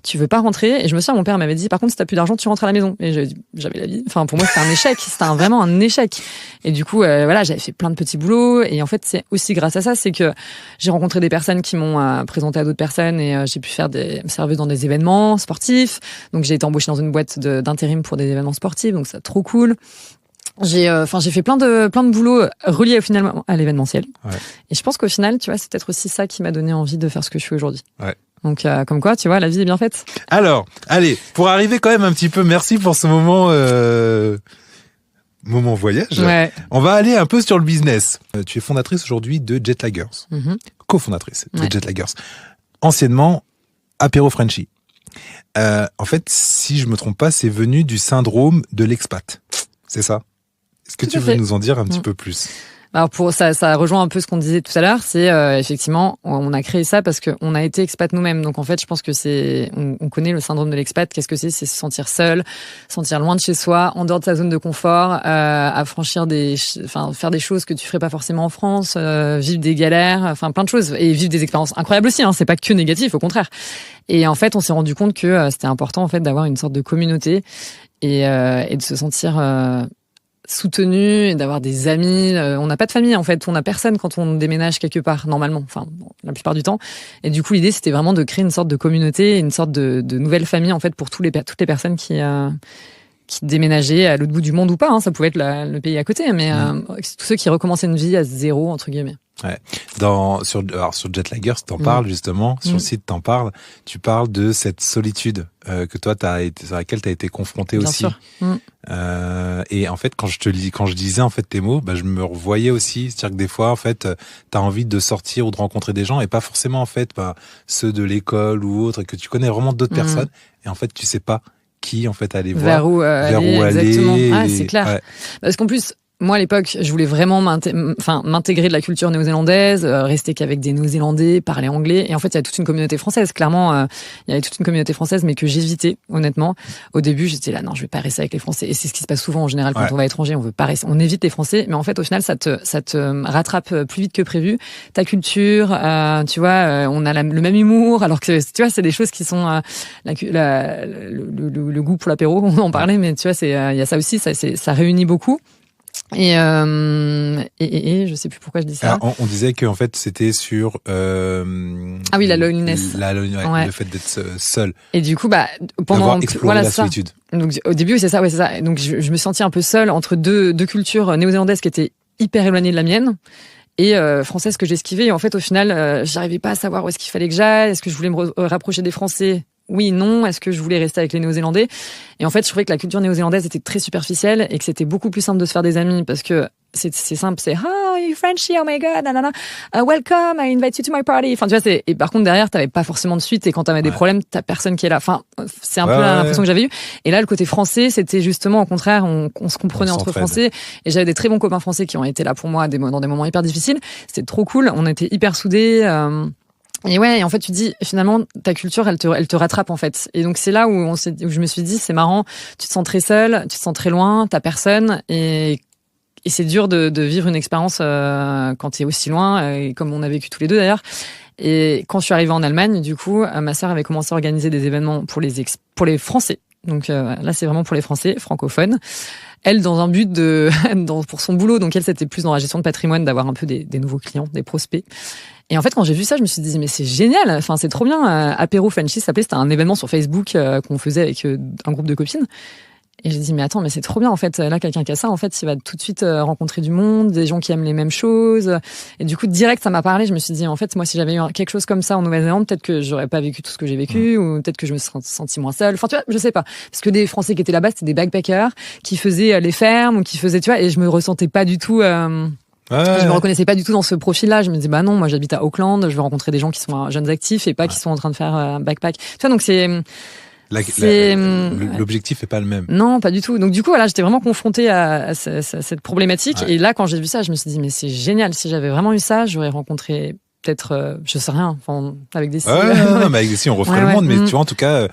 tu veux pas rentrer. Et je me souviens, mon père m'avait dit, par contre, si t'as plus d'argent, tu rentres à la maison. Et j'avais la vie. Enfin, pour moi, c'était un échec. C'était vraiment un échec. Et du coup, j'avais fait plein de petits boulots. Et en fait, c'est aussi grâce à ça, c'est que j'ai rencontré des personnes qui m'ont présenté à d'autres personnes et j'ai pu faire me servir dans des événements sportifs. Donc, j'ai été embauchée dans une boîte d'intérim pour des événements sportifs. Donc, c'est trop cool. J'ai fait plein de boulots reliés finalement à l'événementiel. Ouais. Et je pense qu'au final, tu vois, c'est peut-être aussi ça qui m'a donné envie de faire ce que je fais aujourd'hui. Ouais. Donc, comme quoi, tu vois, la vie est bien faite. Alors, allez, pour arriver quand même un petit peu, merci pour ce moment voyage. Ouais. On va aller un peu sur le business. Tu es fondatrice aujourd'hui de Jetlaggers. Co-fondatrice de Jetlaggers. Anciennement, Apéro Frenchy. En fait, si je me trompe pas, c'est venu du syndrome de l'expat. C'est ça? Est-ce que tu veux nous en dire un petit peu plus? Alors ça rejoint un peu ce qu'on disait tout à l'heure, c'est effectivement on a créé ça parce qu'on a été expat nous-mêmes. Donc en fait, je pense que on connaît le syndrome de l'expat. Qu'est-ce que c'est? C'est se sentir seul, sentir loin de chez soi, en dehors de sa zone de confort, faire des choses que tu ferais pas forcément en France, vivre des galères, enfin plein de choses et vivre des expériences incroyables aussi. C'est pas que négatif, au contraire. Et en fait, on s'est rendu compte que c'était important en fait d'avoir une sorte de communauté et de se sentir soutenu et d'avoir des amis. On n'a pas de famille en fait, on n'a personne quand on déménage quelque part normalement, enfin la plupart du temps. Et du coup l'idée c'était vraiment de créer une sorte de communauté, une sorte de nouvelle famille en fait pour toutes les personnes qui déménageaient à l'autre bout du monde ou pas. Ça pouvait être le pays à côté, mais tous ceux qui recommençaient une vie à zéro entre guillemets. Ouais. Sur Jetlaggers, t'en parles justement, sur le site t'en parles. Tu parles de cette solitude que toi sur laquelle t'as été confronté aussi. Bien sûr. Et en fait, quand je disais en fait tes mots, je me revoyais aussi, c'est-à-dire que des fois en fait, t'as envie de sortir ou de rencontrer des gens et pas forcément en fait ceux de l'école ou autres, et que tu connais vraiment d'autres personnes et en fait tu sais pas qui en fait aller voir, vers où aller. Exactement. C'est clair. Ouais. Parce qu'en plus. Moi, à l'époque, je voulais vraiment m'intégrer de la culture néo-zélandaise, rester qu'avec des Néo-Zélandais, parler anglais. Et en fait, il y a toute une communauté française. Clairement, il y avait toute une communauté française, mais que j'évitais, honnêtement. Au début, j'étais là, non, je vais pas rester avec les Français. Et c'est ce qui se passe souvent en général quand on va à l'étranger. On veut pas rester, on évite les Français. Mais en fait, au final, ça te rattrape plus vite que prévu. Ta culture, tu vois, on a le même humour. Alors que, tu vois, c'est des choses qui sont le goût pour l'apéro. On en parlait, mais tu vois, il y a ça aussi. Ça réunit beaucoup. Et je sais plus pourquoi je dis ça. Alors, on disait que en fait c'était sur la loneliness, le fait d'être seul. Et du coup pendant explorer la solitude. Donc au début c'est ça. Donc je me sentais un peu seule entre deux cultures néo-zélandaises qui étaient hyper éloignées de la mienne et françaises que j'esquivais. Et en fait au final j'arrivais pas à savoir où est-ce qu'il fallait que j'aille. Est-ce que je voulais me rapprocher des Français? Oui, non. Est-ce que je voulais rester avec les Néo-Zélandais? Et en fait, je trouvais que la culture néo-zélandaise était très superficielle et que c'était beaucoup plus simple de se faire des amis parce que c'est simple, c'est oh, you're Frenchy, oh my god, nanana, welcome, I invite you to my party. Enfin, tu vois, et par contre derrière, t'avais pas forcément de suite et quand t'avais des problèmes, t'as personne qui est là. Enfin, c'est un peu l'impression que j'avais eue. Et là, le côté français, c'était justement au contraire, on se comprenait entre Français et j'avais des très bons copains français qui ont été là pour moi dans des moments hyper difficiles. C'était trop cool. On était hyper soudés. Et en fait, tu dis, finalement, ta culture, elle te rattrape, en fait. Et donc, c'est là où je me suis dit, c'est marrant, tu te sens très seul, tu te sens très loin, t'as personne, et c'est dur de vivre une expérience, quand t'es aussi loin, et comme on a vécu tous les deux d'ailleurs. Et quand je suis arrivée en Allemagne, du coup, ma sœur avait commencé à organiser des événements pour les Français. Donc là, c'est vraiment pour les Français francophones. Elle, dans un but pour son boulot, donc elle, c'était plus dans la gestion de patrimoine, d'avoir un peu des nouveaux clients, des prospects. Et en fait, quand j'ai vu ça, je me suis dit, mais c'est génial. Enfin, c'est trop bien. Apéro Frenchy, ça s'appelait. C'était un événement sur Facebook qu'on faisait avec un groupe de copines. Et j'ai dit, mais attends, mais c'est trop bien, en fait. Là, quelqu'un qui a ça, en fait, il va tout de suite rencontrer du monde, des gens qui aiment les mêmes choses. Et du coup, direct, ça m'a parlé. Je me suis dit, en fait, moi, si j'avais eu quelque chose comme ça en Nouvelle-Zélande, peut-être que j'aurais pas vécu tout ce que j'ai vécu, ou peut-être que je me serais sentie moins seule. Enfin, tu vois, je sais pas. Parce que des Français qui étaient là-bas, c'était des backpackers, qui faisaient les fermes, ou qui faisaient, tu vois, et je me ressentais pas du tout, je me reconnaissais pas du tout dans ce profil-là. Je me disais, bah non, moi, j'habite à Auckland, je veux rencontrer des gens qui sont jeunes actifs et pas qui sont en train de faire backpack. Tu vois, donc l'objectif est pas le même. Non, pas du tout. Donc du coup, voilà, j'étais vraiment confrontée à cette problématique. Ouais. Et là, quand j'ai vu ça, je me suis dit, mais c'est génial. Si j'avais vraiment eu ça, j'aurais rencontré peut-être, je sais rien, avec des non, mais avec des on referait le monde. Mais tu vois, en tout cas,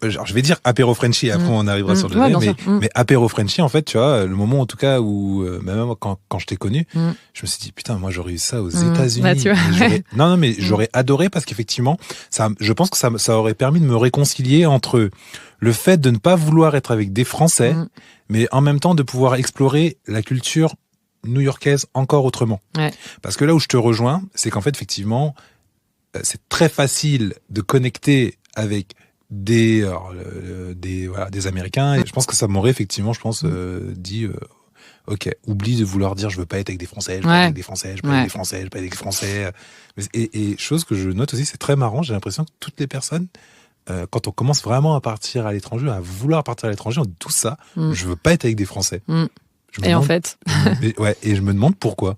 genre, je vais dire apéro Frenchy, et après on arrivera sur le délai, mais apéro Frenchy, en fait, tu vois, le moment en tout cas où, même quand je t'ai connu, je me suis dit, putain, moi j'aurais eu ça aux États-Unis. Bah, tu vois. Non, mais j'aurais adoré parce qu'effectivement, je pense que ça aurait permis de me réconcilier entre le fait de ne pas vouloir être avec des Français, mais en même temps de pouvoir explorer la culture new-yorkaise encore autrement. Ouais. Parce que là où je te rejoins, c'est qu'en fait, effectivement, c'est très facile de connecter avec des Américains. Et je pense que ça m'aurait effectivement, dit, ok, oublie de vouloir dire je veux pas être avec des Français, je veux pas être avec des Français, je veux pas être avec des Français, je veux pas être avec des Français. Et chose que je note aussi, c'est très marrant, j'ai l'impression que toutes les personnes, quand on commence vraiment à partir à l'étranger, à vouloir partir à l'étranger, on dit tout ça, je veux pas être avec des Français. En fait. Et je me demande pourquoi.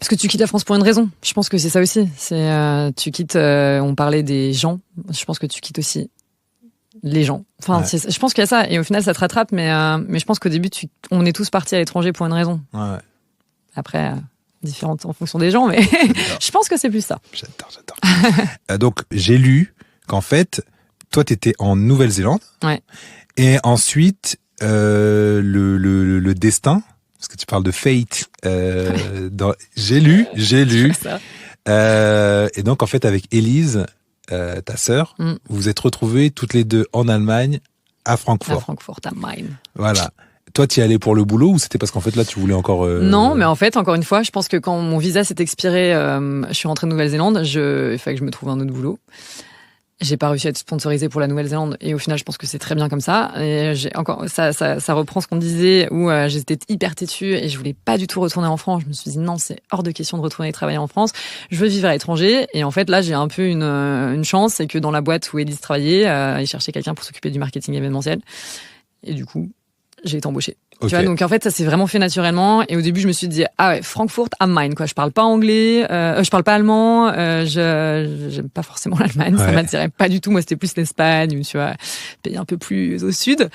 Parce que tu quittes la France pour une raison. Je pense que c'est ça aussi. Tu quittes, on parlait des gens. Je pense que tu quittes aussi les gens. Enfin, je pense qu'il y a ça. Et au final, ça te rattrape. Mais je pense qu'au début, on est tous partis à l'étranger pour une raison. Ouais. Après, différentes en fonction des gens. Mais je pense que c'est plus ça. J'adore. Donc, j'ai lu qu'en fait, toi, t'étais en Nouvelle-Zélande. Ouais. Et ensuite, le destin, parce que tu parles de fate, j'ai lu. Et donc, en fait, avec Élise, ta sœur, vous vous êtes retrouvées toutes les deux en Allemagne, à Francfort. À Francfort am Main. Voilà. Toi, tu y allais pour le boulot ou c'était parce qu'en fait, là, tu voulais encore... Non, mais en fait, encore une fois, je pense que quand mon visa s'est expiré, je suis rentrée de Nouvelle-Zélande, il fallait que je me trouve un autre boulot. J'ai pas réussi à être sponsorisée pour la Nouvelle-Zélande et au final je pense que c'est très bien comme ça. Et ça reprend ce qu'on disait où j'étais hyper têtue et je voulais pas du tout retourner en France. Je me suis dit non, c'est hors de question de retourner travailler en France. Je veux vivre à l'étranger et en fait là j'ai un peu une chance, c'est que dans la boîte où Élise travaillait, ils cherchaient quelqu'un pour s'occuper du marketing événementiel et du coup j'ai été embauchée. Okay. Tu vois, donc en fait ça s'est vraiment fait naturellement et au début je me suis dit Francfort am Main quoi, je parle pas anglais, je parle pas allemand, j'aime pas forcément l'Allemagne, ça m'attirait pas du tout, moi c'était plus l'Espagne, tu vois, pays un peu plus au sud.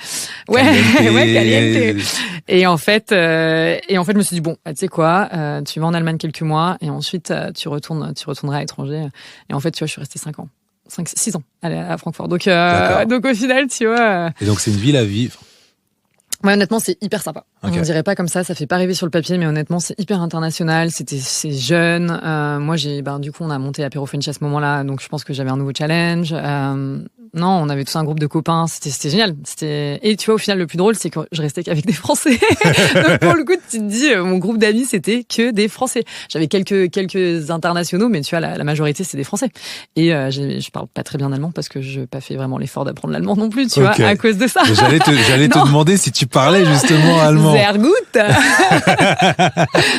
Caliente. Et en fait je me suis dit bon, tu sais quoi, tu vas en Allemagne quelques mois et ensuite tu retourneras à l'étranger et en fait tu vois, je suis restée 6 ans à Francfort. Donc au final, tu vois. Et donc c'est une ville à vivre. Ouais, honnêtement, c'est hyper sympa. Okay. On dirait pas comme ça fait pas rêver sur le papier, mais honnêtement, c'est hyper international, c'est jeune. Moi, du coup, on a monté Apéro Frenchy à ce moment-là, donc je pense que j'avais un nouveau challenge. Non, on avait tous un groupe de copains, c'était génial. Et tu vois, au final, le plus drôle, c'est que je restais qu'avec des Français. Donc pour le coup, tu te dis, mon groupe d'amis, c'était que des Français. J'avais quelques internationaux, mais tu vois, la majorité, c'est des Français. Et je parle pas très bien allemand parce que je n'ai pas fait vraiment l'effort d'apprendre l'allemand non plus, tu vois, à cause de ça. J'allais te demander si tu parlais justement allemand. Sehr gut.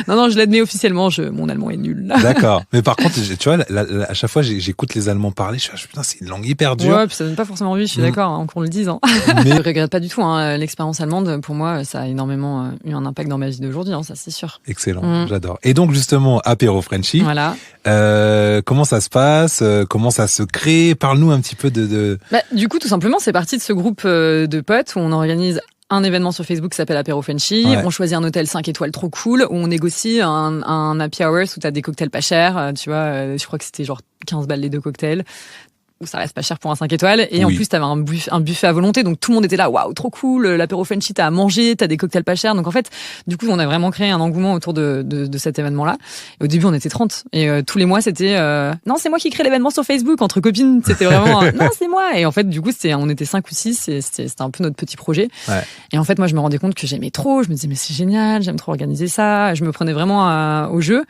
Non, je l'admets officiellement, mon allemand est nul. D'accord. Mais par contre, tu vois, à chaque fois, j'écoute les Allemands parler, je suis putain, c'est une langue hyper dure. Ouais, puis ça donne pas forcément envie, je suis d'accord, qu'on le dise. Mais je regrette pas du tout, l'expérience allemande, pour moi, ça a énormément eu un impact dans ma vie d'aujourd'hui, ça c'est sûr. Excellent, j'adore. Et donc justement, Apéro Frenchy. Voilà. Comment ça se passe? Comment ça se crée? Parle-nous un petit peu de... du coup, tout simplement, c'est parti de ce groupe de potes où on organise un événement sur Facebook qui s'appelle Apéro Frenchy. Ouais. On choisit un hôtel 5 étoiles trop cool où on négocie un happy hours où t'as des cocktails pas chers. Tu vois, je crois que c'était genre 15 balles les 2 cocktails. ça reste pas cher pour un 5 étoiles. Et en plus, t'avais un buffet à volonté. Donc, tout le monde était là. Waouh, trop cool. L'apéro Frenchy, t'as à manger, t'as des cocktails pas chers. Donc, en fait, du coup, on a vraiment créé un engouement autour de cet événement-là. Et au début, on était 30. Et tous les mois, c'était, non, c'est moi qui crée l'événement sur Facebook entre copines. C'était vraiment, non, c'est moi. Et en fait, du coup, on était 5 ou 6. Et c'était un peu notre petit projet. Ouais. Et en fait, moi, je me rendais compte que j'aimais trop. Je me disais, mais c'est génial. J'aime trop organiser ça. Je me prenais vraiment au jeu.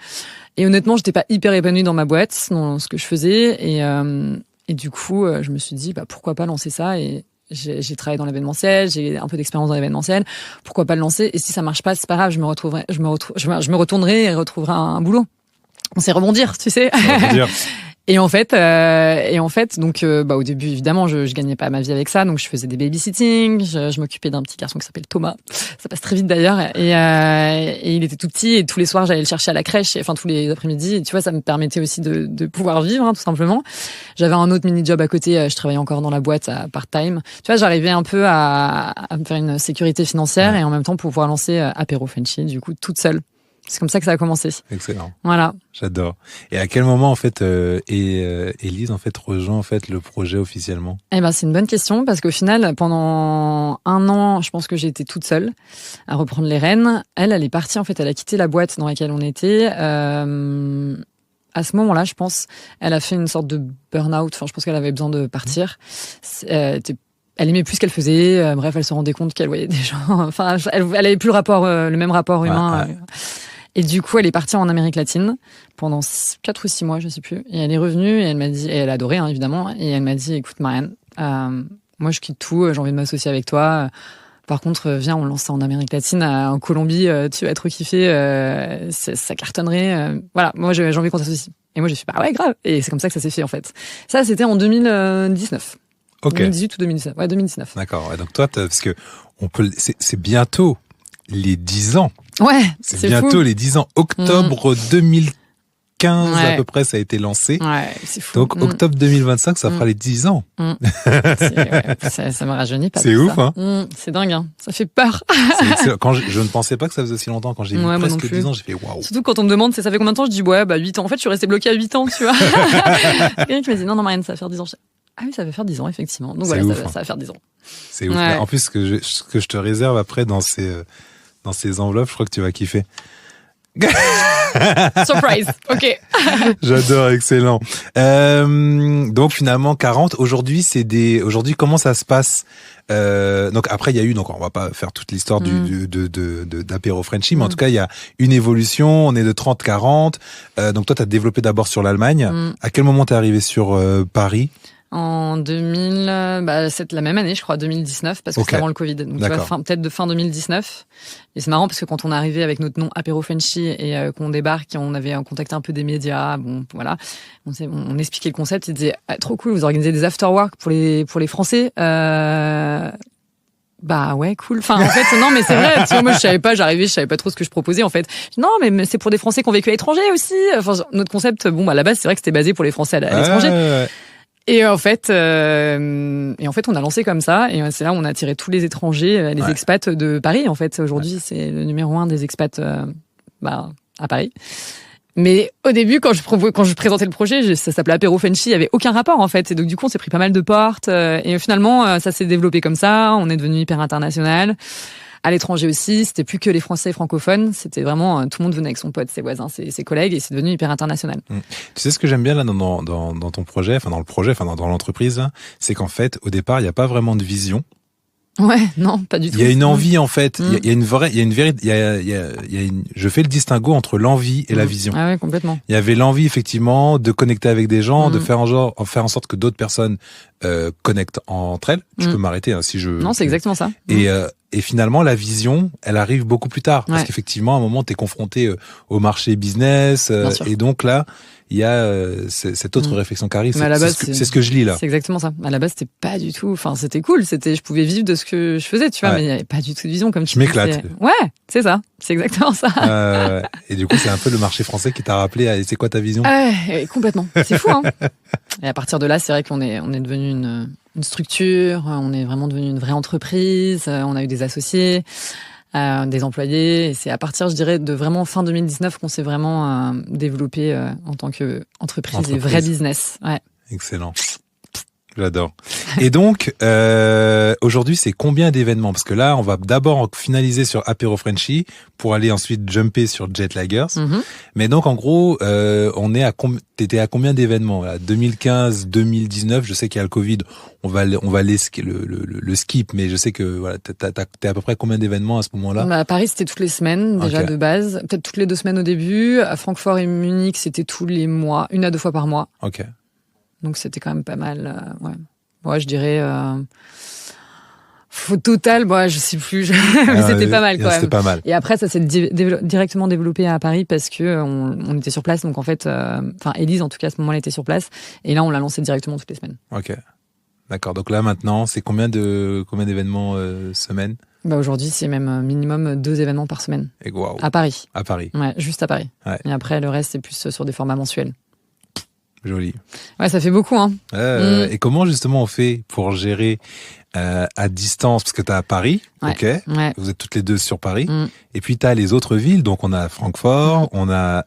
Et honnêtement, j'étais pas hyper épanouie dans ma boîte, dans ce que je faisais. Et du coup, je me suis dit, pourquoi pas lancer ça. Et j'ai travaillé dans l'événementiel, j'ai un peu d'expérience dans l'événementiel. Pourquoi pas le lancer? Et si ça marche pas, c'est pas grave, je me retournerai et retrouverai un boulot. On sait rebondir, tu sais. Et en fait, donc, au début, évidemment, je gagnais pas ma vie avec ça, donc je faisais des babysitting, je m'occupais d'un petit garçon qui s'appelle Thomas. Ça passe très vite d'ailleurs, et il était tout petit, et tous les soirs, j'allais le chercher à la crèche, enfin, tous les après-midi, et tu vois, ça me permettait aussi de pouvoir vivre, tout simplement. J'avais un autre mini-job à côté, je travaillais encore dans la boîte à part-time. Tu vois, j'arrivais un peu à me faire une sécurité financière, et en même temps, pouvoir lancer Apéro Frenchy, du coup, toute seule. C'est comme ça que ça a commencé. Excellent. Voilà. J'adore. Et à quel moment, en fait, Élise, en fait, rejoint, en fait, le projet officiellement? C'est une bonne question, parce qu'au final, pendant 1 an, je pense que j'ai été toute seule à reprendre les rênes. Elle est partie, en fait, elle a quitté la boîte dans laquelle on était. À ce moment-là, je pense, elle a fait une sorte de burn-out. Enfin, je pense qu'elle avait besoin de partir. Elle aimait plus ce qu'elle faisait. Bref, elle se rendait compte qu'elle voyait des gens. Enfin, elle avait plus le même rapport humain. Ouais. Et du coup, elle est partie en Amérique latine pendant 4 ou 6 mois, je sais plus. Et elle est revenue et elle m'a dit, et elle a adoré, évidemment. Et elle m'a dit, écoute, Marianne, moi, je quitte tout. J'ai envie de m'associer avec toi. Par contre, viens, on lance ça en Amérique latine, en Colombie. Tu vas trop kiffer. Ça cartonnerait. Voilà. Moi, j'ai envie qu'on s'associe. Et moi, j'ai fait, ouais, grave. Et c'est comme ça que ça s'est fait, en fait. Ça, c'était en 2019. Okay. 2018 ou 2019. Ouais, 2019. D'accord. Ouais, donc toi, parce que c'est bientôt les 10 ans. Ouais, c'est bientôt fou. Les 10 ans. Octobre 2015, à peu près, ça a été lancé. Ouais, c'est fou. Donc, octobre 2025, ça fera les 10 ans. Ça me rajeunit pas. C'est ouf, hein. C'est dingue, hein. Ça fait peur. Quand je ne pensais pas que ça faisait aussi longtemps. Quand j'ai vu presque 10 ans, j'ai fait waouh. Surtout quand on me demande, ça fait combien de temps? Je dis, 8 ans. En fait, je suis restée bloquée à 8 ans, tu vois. Quelqu'un qui m'a dit, non, Marianne, ça va faire 10 ans. Ah oui, ça va faire 10 ans, effectivement. Donc voilà, ça va faire 10 ans. C'est ouf. En plus, ce que je te réserve après dans ces enveloppes, je crois que tu vas kiffer. Surprise, ok. J'adore, excellent. Donc finalement 40. Aujourd'hui, comment ça se passe? Donc après, il y a eu, donc on va pas faire toute l'histoire d'Apéro Frenchy, mais en tout cas, il y a une évolution. On est de 30-40. Donc toi, t'as développé d'abord sur l'Allemagne. À quel moment t'es arrivé sur Paris? En 2000, c'est la même année, je crois, 2019, parce que c'est avant le Covid. Donc, tu vois, peut-être de fin 2019. Et c'est marrant parce que quand on est arrivé avec notre nom Apéro Frenchy et qu'on débarque, on avait contacté un peu des médias. Bon, voilà. On expliquait le concept. Ils disaient, trop cool, vous organisez des after-work pour les Français. Ouais, cool. Enfin, en fait, non, mais c'est vrai. Tu vois, moi, je savais pas trop ce que je proposais, en fait. Non, mais c'est pour des Français qui ont vécu à l'étranger aussi. Enfin, notre concept, à la base, c'est vrai que c'était basé pour les Français à l'étranger. Ouais. Et en fait, on a lancé comme ça, et c'est là où on a attiré tous les étrangers, les expats de Paris. En fait, aujourd'hui, c'est le numéro 1 des expats, à Paris. Mais au début, quand je présentais le projet, ça s'appelait Apéro Frenchy, il y avait aucun rapport, en fait. Et donc, du coup, on s'est pris pas mal de portes, et finalement, ça s'est développé comme ça. On est devenu hyper international. À l'étranger aussi, c'était plus que les Français francophones, c'était vraiment tout le monde venait avec son pote, ses voisins, ses collègues, et c'est devenu hyper international. Tu sais ce que j'aime bien là dans ton projet, dans l'entreprise, c'est qu'en fait, au départ, il n'y a pas vraiment de vision. Ouais, non, pas du tout. Il y a une envie, en fait. Il y a je fais le distinguo entre l'envie et la vision. Ah ouais, complètement. Il y avait l'envie, effectivement, de connecter avec des gens, de faire en sorte que d'autres personnes connectent entre elles. Tu peux m'arrêter, si je... Non, c'est exactement ça. Et finalement, la vision, elle arrive beaucoup plus tard. Parce qu'effectivement, à un moment, t'es confronté au marché business. Et donc là, il y a cette autre réflexion qui arrive. C'est ce que je lis là. C'est exactement ça. À la base, c'était pas du tout... Enfin, c'était cool. Je pouvais vivre de ce que je faisais, tu vois. Mais il n'y avait pas du tout de vision, comme tu disais. Je m'éclate. Ouais, c'est ça. C'est exactement ça. Et du coup, c'est un peu le marché français qui t'a rappelé, c'est quoi ta vision? Complètement. C'est fou, hein. Et à partir de là, c'est vrai qu'on est devenu une structure, on est vraiment devenu une vraie entreprise, on a eu des associés, des employés, et c'est à partir, je dirais, de vraiment fin 2019 qu'on s'est vraiment développé en tant qu'entreprise et vrai business. Ouais. Excellent. J'adore. Et donc, aujourd'hui, c'est combien d'événements? Parce que là, on va d'abord finaliser sur Apéro Frenchy pour aller ensuite jumper sur Jet Laggers. Mais donc, en gros, t'étais à combien d'événements? 2015, 2019, je sais qu'il y a le Covid. On va aller le skip, mais je sais que voilà, t'es à peu près combien d'événements à ce moment-là? À Paris, c'était toutes les semaines, déjà de base. Peut-être toutes les 2 semaines au début. À Francfort et Munich, c'était tous les mois, 1 à 2 fois par mois. Ok. Donc c'était quand même pas mal. Ouais, je dirais. Au total, je sais plus. Mais c'était pas mal quand même. C'était pas mal. Et après, ça s'est directement développé à Paris parce que on était sur place. Donc en fait, Élise en tout cas à ce moment-là était sur place. Et là, on l'a lancé directement toutes les semaines. Ok. D'accord. Donc là maintenant, c'est combien d'événements semaine? Aujourd'hui, c'est même minimum 2 événements par semaine. Et wow. À Paris. À Paris. Ouais, juste à Paris. Ouais. Et après, le reste, c'est plus sur des formats mensuels. Joli. Ouais, ça fait beaucoup, hein. Et comment justement on fait pour gérer à distance, parce que t'as à Paris, ok, vous êtes toutes les deux sur Paris, et puis t'as les autres villes, donc on a Francfort, on a,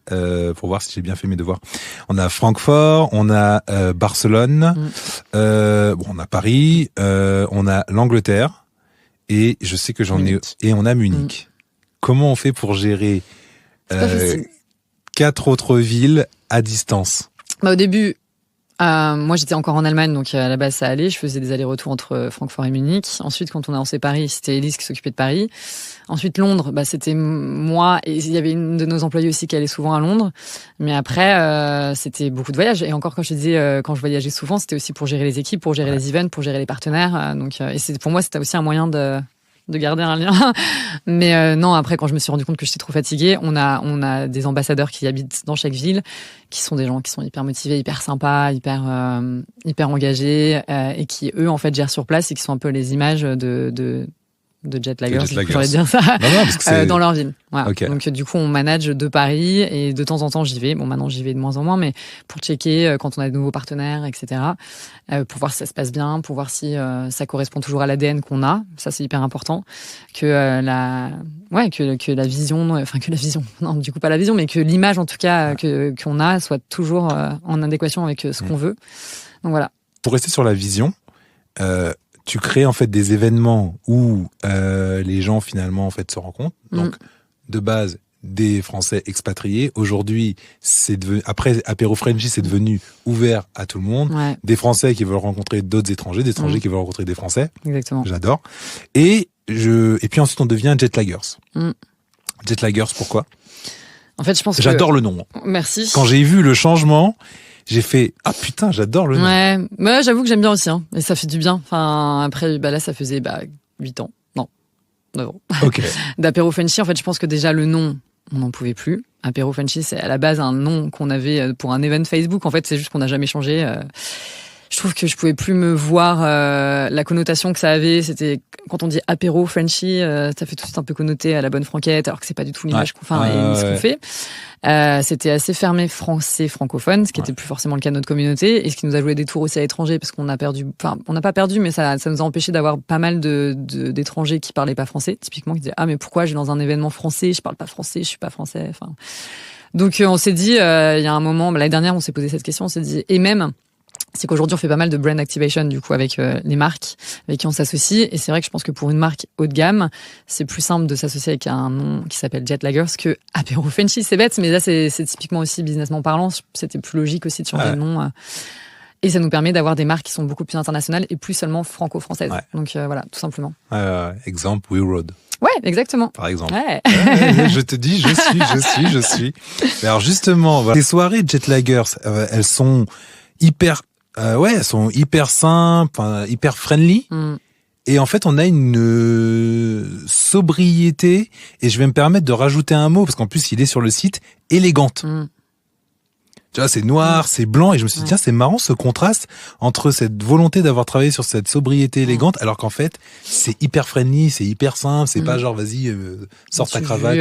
pour voir si j'ai bien fait mes devoirs, on a Francfort, on a Barcelone, on a Paris, on a l'Angleterre, et je sais que et on a Munich. Comment on fait pour gérer 4 autres villes à distance? Au début, moi j'étais encore en Allemagne, donc à la base ça allait. Je faisais des allers-retours entre Francfort et Munich. Ensuite, quand on a lancé Paris, c'était Élise qui s'occupait de Paris. Ensuite, Londres, c'était moi, et il y avait une de nos employés aussi qui allait souvent à Londres. Mais après, c'était beaucoup de voyages. Et encore, quand je disais, quand je voyageais souvent, c'était aussi pour gérer les équipes, pour gérer les events, pour gérer les partenaires. Et pour moi, c'était aussi un moyen de garder un lien. Mais non, après, quand je me suis rendu compte que j'étais trop fatiguée, on a des ambassadeurs qui habitent dans chaque ville, qui sont des gens qui sont hyper motivés, hyper sympas, hyper engagés, et qui, eux, en fait, gèrent sur place et qui sont un peu les images de Jet Laggers, j'aurais dire ça, dans leur ville. Voilà. Okay. Donc du coup, on manage de Paris et de temps en temps, j'y vais. Bon, maintenant, j'y vais de moins en moins, mais pour checker quand on a de nouveaux partenaires, etc. Pour voir si ça se passe bien, pour voir si ça correspond toujours à l'ADN qu'on a. Ça, c'est hyper important. Que la vision, non, du coup pas la vision, mais que l'image en tout cas qu'on a soit toujours en adéquation avec ce qu'on veut. Donc voilà. Pour rester sur la vision. Tu crées en fait des événements où les gens finalement en fait se rencontrent. Donc de base des Français expatriés. Aujourd'hui, après Apéro Frenchy, c'est devenu ouvert à tout le monde. Ouais. Des Français qui veulent rencontrer d'autres étrangers, des étrangers qui veulent rencontrer des Français. Exactement. J'adore. Et puis ensuite on devient Jet Laggers. Jet Laggers, pourquoi? En fait, je pense j'adore le nom. Merci. Quand j'ai vu le changement, j'ai fait « Ah putain, j'adore le nom ». Ouais, mais j'avoue que j'aime bien aussi. Et ça fait du bien. Enfin, après, là, ça faisait 8 ans. Non, 9 ans. Ok. D'Apéro Frenchy, en fait, je pense que déjà, le nom, on n'en pouvait plus. Apéro Frenchy, c'est à la base un nom qu'on avait pour un event Facebook. En fait, c'est juste qu'on n'a jamais changé. Je trouve que je pouvais plus me voir la connotation que ça avait. C'était quand on dit apéro Frenchy, ça fait tout de suite un peu connoté à la bonne franquette, alors que c'est pas du tout l'image ce qu'on fait. C'était assez fermé français francophone, ce qui était plus forcément le cas de notre communauté, et ce qui nous a joué des tours aussi à l'étranger, parce qu'on a perdu. Enfin, on n'a pas perdu, mais ça nous a empêché d'avoir pas mal d'étrangers qui parlaient pas français, typiquement, qui disaient mais pourquoi je vais dans un événement français, je parle pas français, je suis pas français. Enfin, donc on s'est dit, il y a un moment, l'année dernière, on s'est posé cette question, on s'est dit, et même. C'est qu'aujourd'hui, on fait pas mal de brand activation, du coup, avec les marques avec qui on s'associe. Et c'est vrai que je pense que pour une marque haut de gamme, c'est plus simple de s'associer avec un nom qui s'appelle Jet Laggers que Apéro Frenchy. C'est bête, mais là, c'est typiquement aussi businessment parlant. C'était plus logique aussi de changer de nom. Et ça nous permet d'avoir des marques qui sont beaucoup plus internationales et plus seulement franco-françaises. Ouais. Donc voilà, tout simplement. Exemple, We Road. Ouais, exactement. Par exemple. Je te dis, je suis. Alors justement, les soirées Jet Laggers, elles sont hyper... elles sont hyper simples, hyper friendly. Et en fait, on a une sobriété, et je vais me permettre de rajouter un mot, parce qu'en plus, il est sur le site, élégante. Tu vois, c'est noir, c'est blanc, et je me suis dit, tiens, c'est marrant ce contraste entre cette volonté d'avoir travaillé sur cette sobriété élégante, alors qu'en fait, c'est hyper friendly, c'est hyper simple, c'est pas genre, vas-y, sors ta cravate,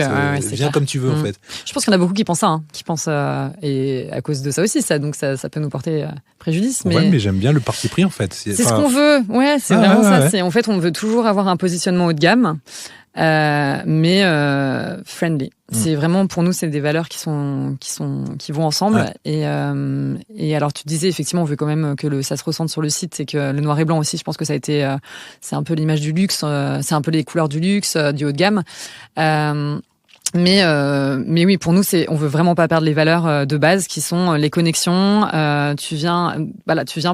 viens comme tu veux, en fait. Je pense qu'il y en a beaucoup qui pensent ça, et à cause de ça aussi, donc ça peut nous porter préjudice. Ouais, mais j'aime bien le parti pris, en fait. C'est ce qu'on veut, c'est vraiment ça. En fait, on veut toujours avoir un positionnement haut de gamme. mais friendly. C'est vraiment, pour nous, c'est des valeurs qui vont ensemble. Ouais. Et alors, tu disais, effectivement, on veut quand même que ça se ressente sur le site, c'est que le noir et blanc aussi, je pense que ça a été, c'est un peu l'image du luxe, c'est un peu les couleurs du luxe, du haut de gamme. Mais oui, pour nous, on veut vraiment pas perdre les valeurs de base qui sont les connexions. Tu viens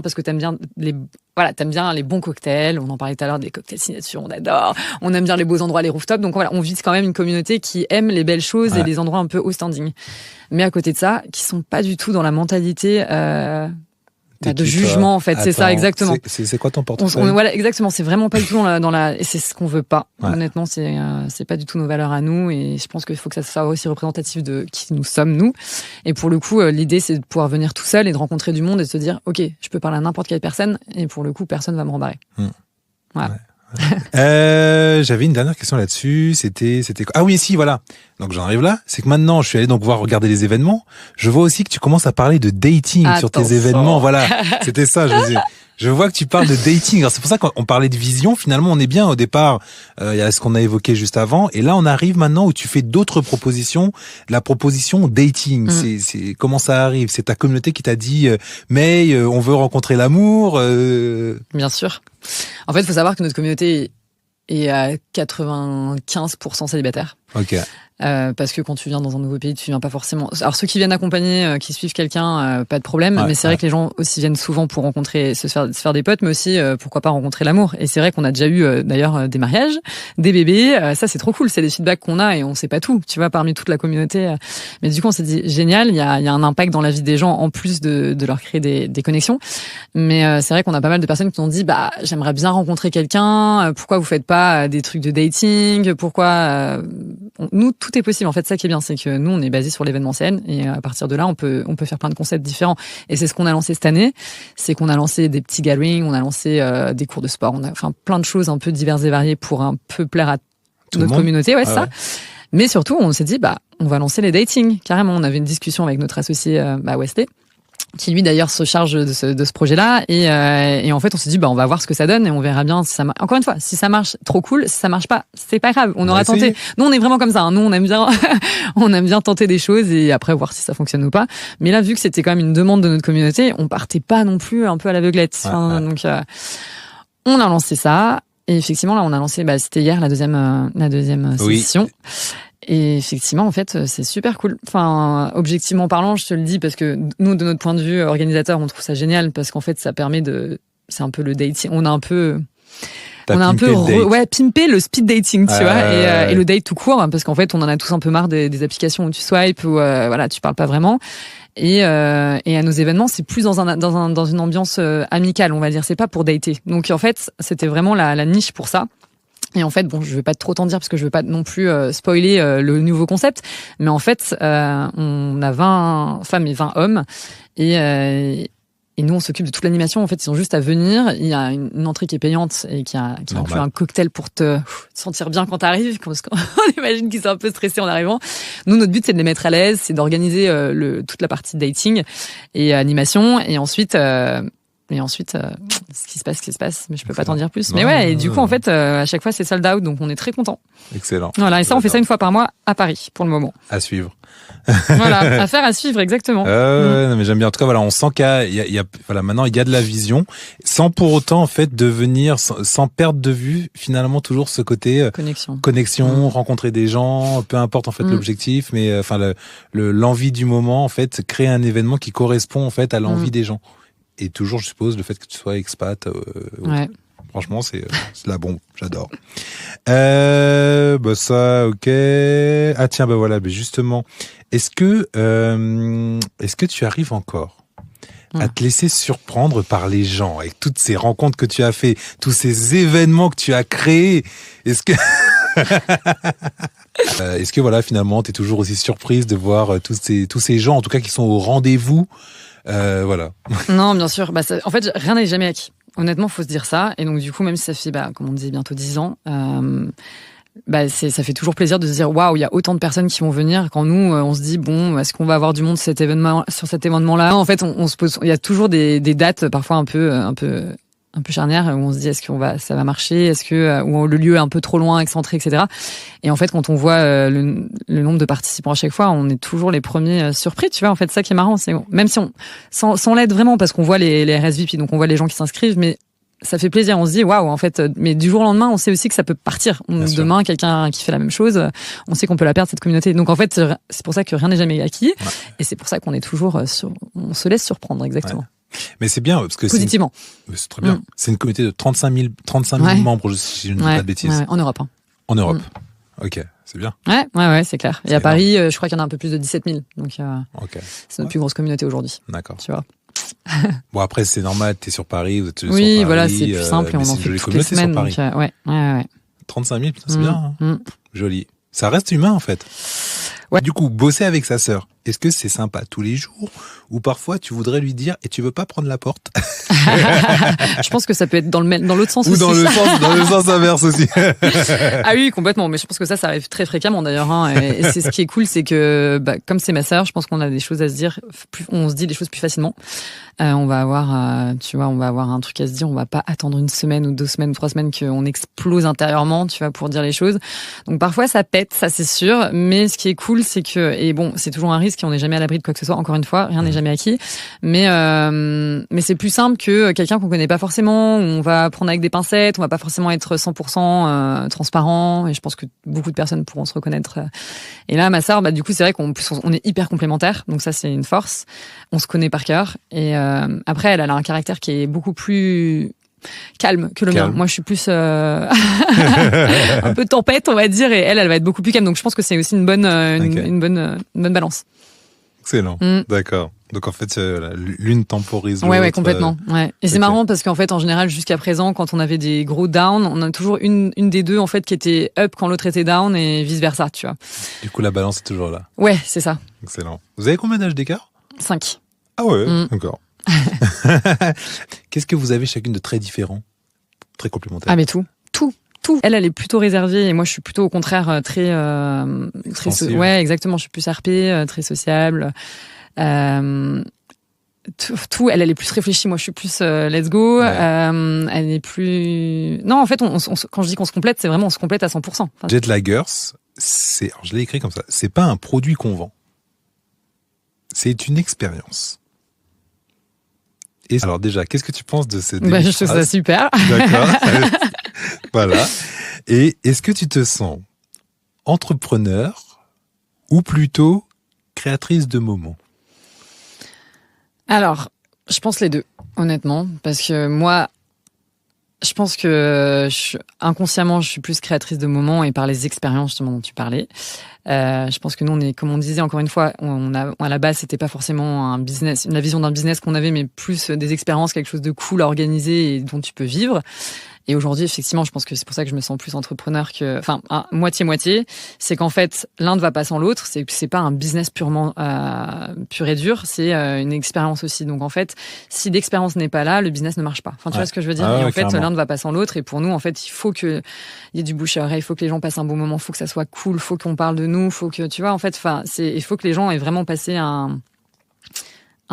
parce que t'aimes bien les bons cocktails. On en parlait tout à l'heure des cocktails signature, on adore. On aime bien les beaux endroits, les rooftops. Donc voilà, on vise quand même une communauté qui aime les belles choses et les endroits un peu haut standing. Mais à côté de ça, qui sont pas du tout dans la mentalité de jugement, en fait. C'est ça, exactement. C'est quoi ton portefeuille? Voilà, exactement. C'est vraiment pas du tout et c'est ce qu'on veut pas. Ouais. Honnêtement, c'est pas du tout nos valeurs à nous, et je pense qu'il faut que ça soit aussi représentatif de qui nous sommes, nous. Et pour le coup, l'idée, c'est de pouvoir venir tout seul et de rencontrer du monde et de se dire, OK, je peux parler à n'importe quelle personne, et pour le coup, personne va me rembarrer. Voilà. Ouais. J'avais une dernière question là-dessus. C'était quoi? Ah oui, si, voilà. Donc j'en arrive là. C'est que maintenant, je suis allé donc regarder les événements. Je vois aussi que tu commences à parler de dating sur tes événements. Voilà. C'était ça. Je vois que tu parles de dating. Alors c'est pour ça qu'on parlait de vision. Finalement, on est bien au départ. Il y a ce qu'on a évoqué juste avant. Et là, on arrive maintenant où tu fais d'autres propositions. La proposition dating. C'est comment ça arrive? C'est ta communauté qui t'a dit, mais on veut rencontrer l'amour. Bien sûr. En fait, il faut savoir que notre communauté est à 95% célibataire. Ok. Parce que quand tu viens dans un nouveau pays, tu viens pas forcément. Alors ceux qui viennent accompagner, qui suivent quelqu'un, pas de problème. Mais c'est vrai que les gens aussi viennent souvent pour rencontrer, se faire des potes, mais aussi pourquoi pas rencontrer l'amour. Et c'est vrai qu'on a déjà eu d'ailleurs des mariages, des bébés. Ça c'est trop cool. C'est des feedbacks qu'on a et on sait pas tout. Tu vois, parmi toute la communauté. Mais du coup on s'est dit génial. Il y a un impact dans la vie des gens en plus de leur créer des connexions. Mais c'est vrai qu'on a pas mal de personnes qui ont dit j'aimerais bien rencontrer quelqu'un. Pourquoi vous faites pas des trucs de dating? Pourquoi nous tout est possible. En fait, ça qui est bien, c'est que nous, on est basé sur l'événementiel, et à partir de là, on peut faire plein de concepts différents. Et c'est ce qu'on a lancé cette année. C'est qu'on a lancé des petits gatherings, on a lancé des cours de sport, on a plein de choses un peu diverses et variées pour un peu plaire à notre communauté. Ouais, c'est ça. Mais surtout, on s'est dit, on va lancer les datings. Carrément, on avait une discussion avec notre associé Wesley, qui lui d'ailleurs se charge de ce projet-là, et en fait on s'est dit on va voir ce que ça donne et on verra bien si ça marche. Encore une fois, si ça marche, trop cool. Si ça marche pas, c'est pas grave, on aura tenté. Nous on est vraiment comme ça, hein. Nous on aime bien tenter des choses et après voir si ça fonctionne ou pas. Mais là, vu que c'était quand même une demande de notre communauté, on partait pas non plus un peu à l'aveuglette. Donc on a lancé ça, et effectivement là on a lancé, c'était hier la deuxième session. Et effectivement, en fait, c'est super cool. Enfin, objectivement parlant, je te le dis parce que nous, de notre point de vue organisateur, on trouve ça génial parce qu'en fait, ça permet c'est un peu le dating. On a un peu pimpé le speed dating, tu vois, et le date tout court, parce qu'en fait, on en a tous un peu marre des applications où tu swipes, où tu parles pas vraiment. Et à nos événements, c'est plus dans une ambiance amicale, on va dire. C'est pas pour dater. Donc en fait, c'était vraiment la niche pour ça. Et en fait, je vais pas trop t'en dire parce que je veux pas non plus spoiler le nouveau concept, mais en fait, on a 20 femmes et 20 hommes, et nous on s'occupe de toute l'animation. En fait, ils ont juste à venir. Il y a une entrée qui est payante et qui inclut un cocktail pour te sentir bien quand t'arrives, parce qu'on imagine qu'ils sont un peu stressés en arrivant. Nous, notre but c'est de les mettre à l'aise, c'est d'organiser toute la partie dating et animation, et ensuite ce qui se passe, mais je peux pas t'en dire plus. Mais ouais, et du coup, en fait, à chaque fois, c'est sold out, donc on est très contents. Excellent. Voilà, et ça, on fait ça une fois par mois à Paris, pour le moment. À suivre. Voilà, affaire à suivre, exactement. Non, mais j'aime bien. En tout cas, voilà, on sent maintenant, il y a de la vision, sans pour autant, en fait, devenir, sans perdre de vue, finalement, toujours ce côté connexion, rencontrer des gens, peu importe, en fait, l'objectif, mais, l'envie du moment, en fait, créer un événement qui correspond, en fait, à l'envie des gens. Et toujours, je suppose, le fait que tu sois expat. Franchement, c'est la bombe. J'adore. Ça, ok. Ah tiens, voilà. Justement, est-ce que tu arrives encore à te laisser surprendre par les gens avec toutes ces rencontres que tu as fait, tous ces événements que tu as créés? Est-ce que finalement, t'es toujours aussi surprise de voir tous ces gens, en tout cas, qui sont au rendez-vous? Voilà. Non, bien sûr. En fait, rien n'est jamais acquis. Honnêtement, faut se dire ça. Et donc, du coup, même si ça fait, comme on disait, bientôt 10 ans, ça fait toujours plaisir de se dire, waouh, il y a autant de personnes qui vont venir. Quand nous, on se dit, est-ce qu'on va avoir du monde sur cet événement-là? En fait, on se pose, il y a toujours des dates, parfois un peu un peu charnière où on se dit est-ce ça va marcher, est-ce que ou le lieu est un peu trop loin, excentré, etc. Et en fait, quand on voit le nombre de participants à chaque fois, on est toujours les premiers surpris. Tu vois, en fait, ça qui est marrant, c'est même si sans l'aide vraiment, parce qu'on voit les RSVP, donc on voit les gens qui s'inscrivent, mais ça fait plaisir. On se dit waouh, en fait, mais du jour au lendemain, on sait aussi que ça peut partir. Demain, quelqu'un qui fait la même chose, on sait qu'on peut la perdre, cette communauté. Donc en fait, c'est pour ça que rien n'est jamais acquis, et c'est pour ça qu'on est toujours on se laisse surprendre, exactement. Mais c'est bien parce que positivement. C'est très bien. C'est une communauté de 35 000 membres, si je ne dis pas de bêtises. Ouais, en Europe. En Europe. Ok, c'est bien. Ouais, c'est clair. Et à Paris, je crois qu'il y en a un peu plus de 17 000. Donc c'est notre plus grosse communauté aujourd'hui. D'accord. Tu vois. Bon, après, c'est normal, t'es sur Paris, vous êtes sur Paris. Oui, voilà, c'est plus simple et on en fait toutes les semaines. Donc, ouais. 35 000, putain, c'est bien. Hein. Joli. Ça reste humain, en fait. Ouais. Du coup, bosser avec sa sœur, est-ce que c'est sympa tous les jours ou parfois tu voudrais lui dire et tu veux pas prendre la porte? Je pense que ça peut être dans l'autre sens ou aussi. Ou dans le sens inverse aussi. Ah oui, complètement. Mais je pense que ça arrive très fréquemment d'ailleurs. Hein. Et c'est ce qui est cool, c'est que comme c'est ma sœur, je pense qu'on a des choses à se dire. On se dit des choses plus facilement. On va avoir un truc à se dire. On va pas attendre une semaine ou 2 semaines ou 3 semaines qu'on explose intérieurement, tu vois, pour dire les choses. Donc parfois ça pète, ça c'est sûr. Mais ce qui est cool, c'est que, et bon, c'est toujours un risque et on n'est jamais à l'abri de quoi que ce soit. Encore une fois, rien n'est jamais acquis. Mais c'est plus simple que quelqu'un qu'on connaît pas forcément, où on va prendre avec des pincettes, on va pas forcément être 100% transparent. Et je pense que beaucoup de personnes pourront se reconnaître. Et là, ma sœur, du coup, c'est vrai qu'on est hyper complémentaires. Donc ça, c'est une force. On se connaît par cœur. Et après, elle a un caractère qui est beaucoup plus calme que le mien. Moi, je suis plus un peu tempête, on va dire, et elle va être beaucoup plus calme. Donc, je pense que c'est aussi une bonne balance. Excellent. D'accord. Donc, en fait, l'une temporise l'autre. Ouais, complètement. Ouais. Et c'est marrant parce qu'en fait, en général, jusqu'à présent, quand on avait des gros downs, on a toujours une des deux, en fait, qui était up quand l'autre était down et vice versa, tu vois. Du coup, la balance est toujours là. Ouais, c'est ça. Excellent. Vous avez combien d'âges d'écart? 5. Ah ouais, d'accord. Qu'est-ce que vous avez chacune de très différent, très complémentaire? Ah mais tout. Elle est plutôt réservée et moi je suis plutôt au contraire très ouais, exactement. Je suis plus RP, très sociable. Tout. Elle est plus réfléchie. Moi je suis plus let's go. Ouais. Elle est plus. Non, en fait, quand je dis qu'on se complète, c'est vraiment on se complète à 100%. Jetlaggers, alors je l'ai écrit comme ça. C'est pas un produit qu'on vend. C'est une expérience. Et alors déjà, qu'est-ce que tu penses de cette je trouve ça super. D'accord. Voilà. Et est-ce que tu te sens entrepreneur ou plutôt créatrice de moments? Alors, je pense les deux, honnêtement, parce que moi, je pense que inconsciemment, je suis plus créatrice de moments et par les expériences justement dont tu parlais. Je pense que nous, on est, comme on disait encore une fois, à la base, c'était pas forcément un business, la vision d'un business qu'on avait, mais plus des expériences, quelque chose de cool à organiser et dont tu peux vivre. Et aujourd'hui, effectivement, je pense que c'est pour ça que je me sens plus entrepreneur moitié-moitié. C'est qu'en fait, l'un ne va pas sans l'autre. C'est pas un business purement pur et dur. C'est une expérience aussi. Donc en fait, si l'expérience n'est pas là, le business ne marche pas. Enfin, tu vois ce que je veux dire? Et en fait, l'un ne va pas sans l'autre. Et pour nous, en fait, il faut qu'il y ait du bouche à oreille. Il faut que les gens passent un bon moment. Il faut que ça soit cool. Il faut qu'on parle de nous. Il faut que, tu vois, en fait, il faut que les gens aient vraiment passé un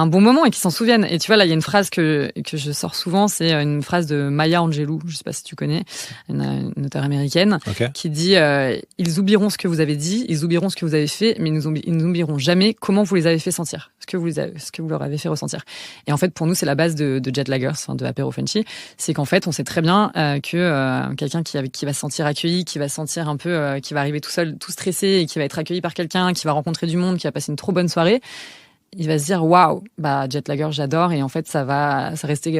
bon moment et qu'ils s'en souviennent. Et tu vois, là, il y a une phrase que je sors souvent, c'est une phrase de Maya Angelou, je sais pas si tu connais, une auteure américaine, qui dit ils oublieront ce que vous avez dit, ils oublieront ce que vous avez fait, mais ils n'oublieront jamais comment vous les avez fait sentir, ce que vous leur avez fait ressentir. Et en fait, pour nous, c'est la base de Jetlaggers, de Apéro Funchy, c'est qu'en fait, on sait très bien que quelqu'un qui va se sentir accueilli, qui va se sentir un peu, qui va arriver tout seul, tout stressé, et qui va être accueilli par quelqu'un, qui va rencontrer du monde, qui va passer une trop bonne soirée, il va se dire waouh, Jetlaggers, j'adore, et en fait ça rester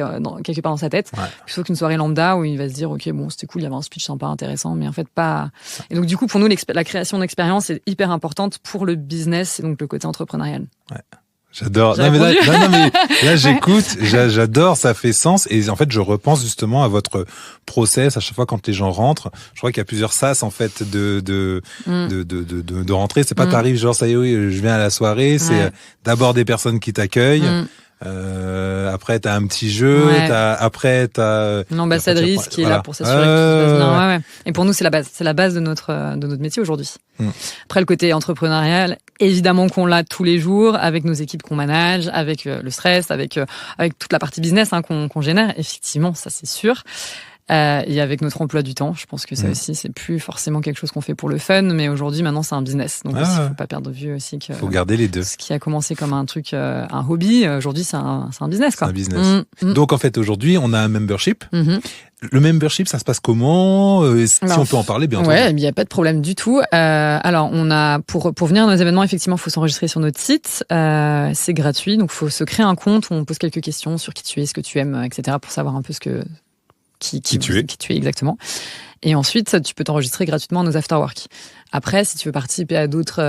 quelque part dans sa tête, plutôt qu'une soirée lambda où il va se dire ok, bon, c'était cool, il y avait un speech sympa, intéressant, mais en fait pas. Et donc du coup, pour nous, la création d'expérience est hyper importante pour le business et donc le côté entrepreneurial. Ouais. J'adore. Non mais là j'écoute, j'adore, ça fait sens, et en fait je repense justement à votre process à chaque fois quand les gens rentrent. Je crois qu'il y a plusieurs sas en fait de rentrer. C'est pas t'arrives genre ça y est, oui, je viens à la soirée. C'est d'abord des personnes qui t'accueillent. Après, t'as un petit jeu. Ouais. T'as une ambassadrice qui est là pour s'assurer que tout se passe bien. Ouais. Et pour nous, c'est la base. C'est la base de notre métier aujourd'hui. Après, le côté entrepreneurial, évidemment qu'on l'a tous les jours avec nos équipes qu'on manage, avec le stress, avec toute la partie business qu'on génère. Effectivement, ça c'est sûr. Et avec notre emploi du temps, je pense que ça aussi, c'est plus forcément quelque chose qu'on fait pour le fun, mais aujourd'hui, maintenant, c'est un business. Donc, il faut pas perdre de vue aussi que. Faut garder les deux. Ce qui a commencé comme un truc, un hobby, aujourd'hui, c'est un business, quoi. C'est un business. Donc, en fait, aujourd'hui, on a un membership. Le membership, ça se passe comment? Si on peut en parler, bien entendu. Ouais, il n'y a pas de problème du tout. Alors, on a pour venir à nos événements, effectivement, il faut s'enregistrer sur notre site. C'est gratuit, donc il faut se créer un compte où on pose quelques questions sur qui tu es, ce que tu aimes, etc., pour savoir un peu qui tu es exactement. Et ensuite, tu peux t'enregistrer gratuitement à nos afterwork. Après, si tu veux participer à d'autres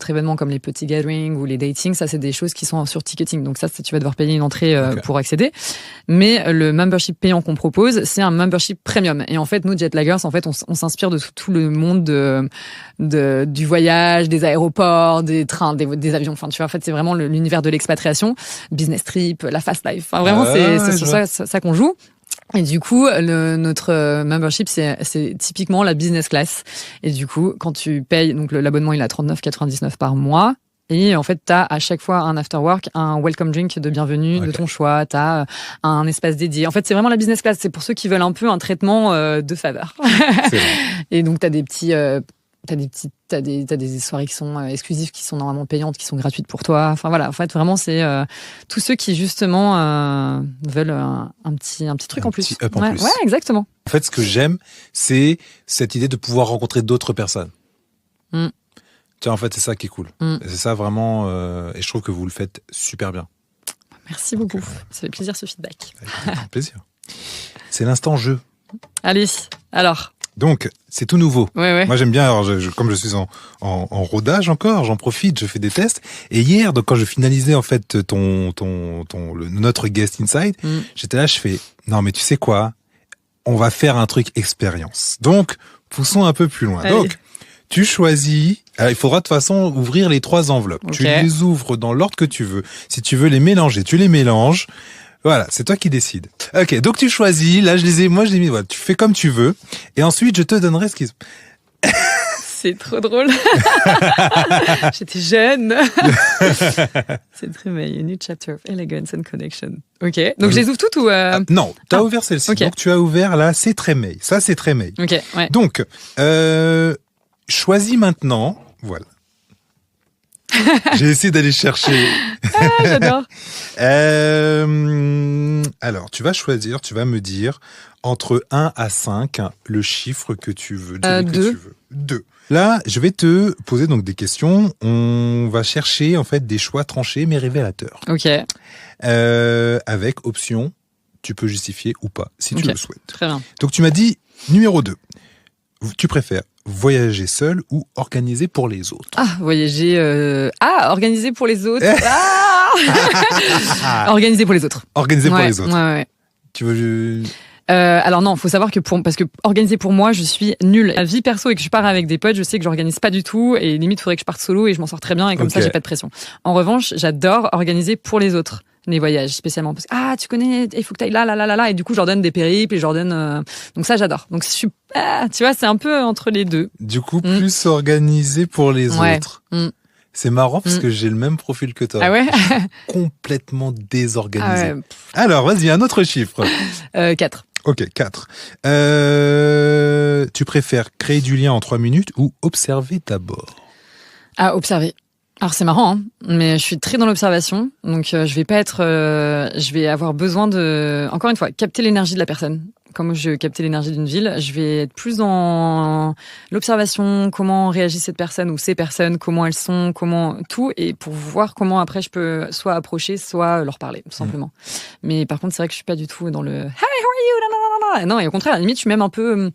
événements comme les petits gatherings ou les datings, ça c'est des choses qui sont sur ticketing. Donc ça, tu vas devoir payer une entrée pour accéder. Mais le membership payant qu'on propose, c'est un membership premium. Et en fait, nous Jetlaggers, en fait, on s'inspire de tout le monde du voyage, des aéroports, des trains, des avions. Enfin, tu vois, en fait, c'est vraiment l'univers de l'expatriation, business trip, la fast life. Enfin, vraiment, c'est sur ça qu'on joue. Et du coup, notre membership, c'est typiquement la business class. Et du coup, quand tu payes, donc l'abonnement, il est à 39,99 par mois. Et en fait, t'as à chaque fois un afterwork, un welcome drink de bienvenue de ton choix. T'as un espace dédié. En fait, c'est vraiment la business class. C'est pour ceux qui veulent un peu un traitement de faveur. Et donc, t'as des soirées qui sont exclusives, qui sont normalement payantes, qui sont gratuites pour toi. Enfin voilà, en fait vraiment c'est tous ceux qui justement veulent un petit truc en plus. Petit up en plus. Ouais, exactement. En fait, ce que j'aime, c'est cette idée de pouvoir rencontrer d'autres personnes. Tu vois, en fait, c'est ça qui est cool. C'est ça vraiment, et je trouve que vous le faites super bien. Merci beaucoup. Ça fait plaisir ce feedback. Avec plaisir. C'est l'instant jeu. Allez, alors. Donc, c'est tout nouveau. Ouais. Moi, j'aime bien, alors, comme je suis en rodage encore, j'en profite, je fais des tests. Et hier, donc, quand je finalisais, en fait, notre guest inside, j'étais là, je fais, non, mais tu sais quoi? On va faire un truc expérience. Donc, poussons un peu plus loin. Allez. Donc, tu choisis, alors, il faudra de toute façon ouvrir les 3 enveloppes. Okay. Tu les ouvres dans l'ordre que tu veux. Si tu veux les mélanger, tu les mélanges. Voilà, c'est toi qui décides. Ok, donc tu choisis. Là, je les ai mis. Voilà, tu fais comme tu veux. Et ensuite, je te donnerai ce qu'ils. C'est trop drôle. J'étais jeune. C'est très bien. A new chapter of elegance and connection. Ok. Donc je les ouvre toutes ou non, t'as ouvert celle-ci. Okay. Donc tu as ouvert là, c'est très May. Ça, c'est très May. Ok. Ouais. Donc choisis maintenant. Voilà. J'ai essayé d'aller chercher. J'adore. Alors, tu vas choisir, tu vas me dire entre 1 à 5 le chiffre que tu veux. 2. 2. Là, je vais te poser donc des questions. On va chercher en fait des choix tranchés mais révélateurs. Ok. Avec option, tu peux justifier ou pas si tu le souhaites. Très bien. Donc tu m'as dit numéro 2. Tu préfères voyager seul ou organiser pour les autres? Voyager... organiser pour les autres. Organiser pour les autres. Organiser pour les autres. Ouais. Tu veux... alors non, faut savoir que parce que organiser pour moi, je suis nulle. La vie perso et que je pars avec des potes, je sais que j'organise pas du tout et limite faudrait que je parte solo et je m'en sors très bien et comme ça j'ai pas de pression. En revanche, j'adore organiser pour les autres. Les voyages spécialement parce que tu connais, il faut que t'ailles là et du coup je leur donne des périples et je leur donne donc ça j'adore. Donc tu vois, c'est un peu entre les deux. Du coup plus organisé pour les autres. C'est marrant parce que j'ai le même profil que toi. Ah ouais. Je suis complètement désorganisé. Alors vas-y, un autre chiffre. 4. Ok, 4. Tu préfères créer du lien en 3 minutes ou observer d'abord? Observer. Alors c'est marrant, hein, mais je suis très dans l'observation, donc je vais avoir besoin de, encore une fois, capter l'énergie de la personne. Comme je captais l'énergie d'une ville, je vais être plus dans l'observation, comment réagit cette personne ou ces personnes, comment elles sont, comment tout, et pour voir comment après je peux soit approcher, soit leur parler, tout simplement. Mais par contre, c'est vrai que je suis pas du tout dans le Hi, how are you? Non, et au contraire, à la limite, je suis même un peu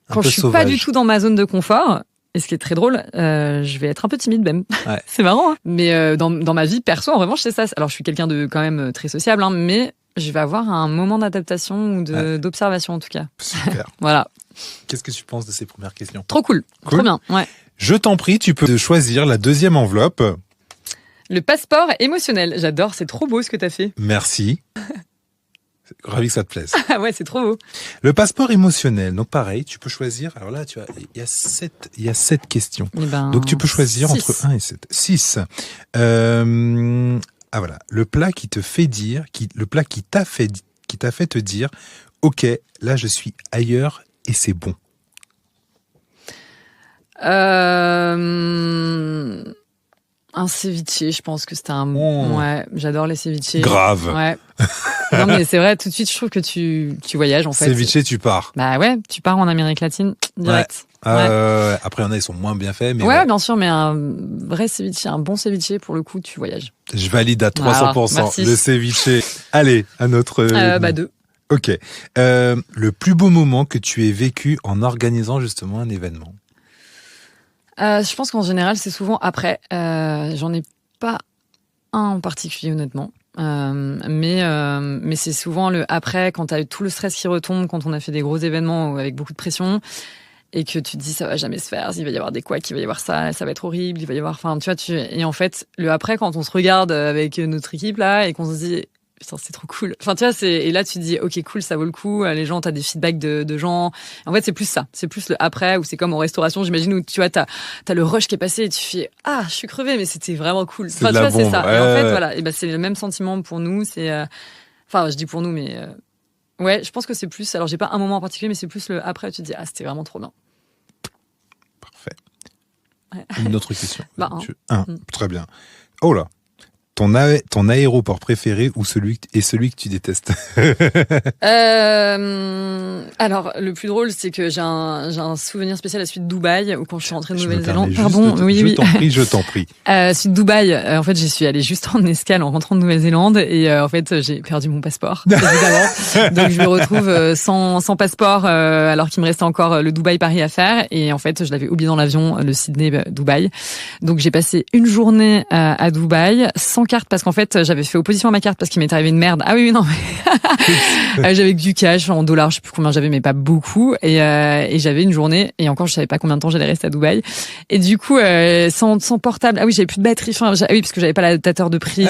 quand je suis sauvage. pas du tout dans ma zone de confort. Et ce qui est très drôle, je vais être un peu timide même. Ouais. C'est marrant, hein. Mais dans ma vie perso, en revanche, c'est ça. Alors, je suis quelqu'un de quand même très sociable, hein, mais je vais avoir un moment d'adaptation ou d'observation en tout cas. Super. Voilà. Qu'est-ce que tu penses de ces premières questions? Trop cool. Trop bien. Ouais. Je t'en prie, tu peux choisir la deuxième enveloppe. Le passeport émotionnel. J'adore, c'est trop beau ce que t'as fait. Merci. Ravi que ça te plaise. Ah ouais, c'est trop beau. Le passeport émotionnel. Donc pareil, tu peux choisir. Alors là, tu vois, il y a 7 questions. Donc tu peux choisir 6. entre 1 et 7. 6. Voilà. Le plat qui te fait dire, le plat qui t'a fait te dire, ok, là je suis ailleurs et c'est bon. Un ceviche, je pense que c'était un... Ouais, j'adore les ceviches. Grave. Ouais. Non, mais c'est vrai, tout de suite, je trouve que tu voyages, en fait. Ceviche, tu pars. Bah ouais, tu pars en Amérique latine, direct. Ouais. Après, il y en a, ils sont moins bien faits. Mais ouais, bien sûr, mais un vrai ceviche, un bon ceviche, pour le coup, tu voyages. Je valide à 300%. Alors, le ceviche. Allez, à notre... 2. Ok. Le plus beau moment que tu aies vécu en organisant justement un événement. Je pense qu'en général, c'est souvent après. J'en ai pas un en particulier, honnêtement. Mais c'est souvent le après, quand t'as eu tout le stress qui retombe, quand on a fait des gros événements avec beaucoup de pression, et que tu te dis ça va jamais se faire, il va y avoir des couacs, il va y avoir ça va être horrible, il va y avoir... Enfin, tu vois, et en fait, le après, quand on se regarde avec notre équipe là, et qu'on se dit... Putain, c'est trop cool. Enfin, tu vois, et là, tu te dis, ok, cool, ça vaut le coup. Les gens, t'as des feedbacks de gens. En fait, c'est plus ça. C'est plus le après, où c'est comme en restauration, j'imagine, où tu vois, t'as le rush qui est passé et tu fais, je suis crevé, mais c'était vraiment cool. Enfin, tu vois, c'est ça. Ouais. Et en fait, voilà. Et ben, c'est le même sentiment pour nous. C'est, enfin, je dis pour nous, mais, ouais, je pense que c'est plus, alors j'ai pas un moment en particulier, mais c'est plus le après, tu te dis, c'était vraiment trop bien. Parfait. Ouais. Une autre question. Un. Très bien. Oh là. Ton aéroport préféré ou celui que tu détestes? Alors, le plus drôle, c'est que j'ai un souvenir spécial à la suite de Dubaï, où quand je suis rentrée de Nouvelle-Zélande. Pardon, oui. Je t'en prie. Suite de Dubaï, en fait, j'y suis allée juste en escale en rentrant de Nouvelle-Zélande et en fait, j'ai perdu mon passeport, évidemment. Donc, je me retrouve sans passeport, alors qu'il me restait encore le Dubaï-Paris à faire. Et en fait, je l'avais oublié dans l'avion, le Sydney-Dubaï. Donc, j'ai passé une journée à Dubaï sans carte parce qu'en fait j'avais fait opposition à ma carte parce qu'il m'était arrivé une merde. Ah oui non mais j'avais que du cash en dollars, je sais plus combien j'avais mais pas beaucoup et j'avais une journée et encore je savais pas combien de temps j'allais rester à Dubaï et du coup sans portable. Ah oui, j'avais plus de batterie. Oui parce que j'avais pas l'adaptateur de prise.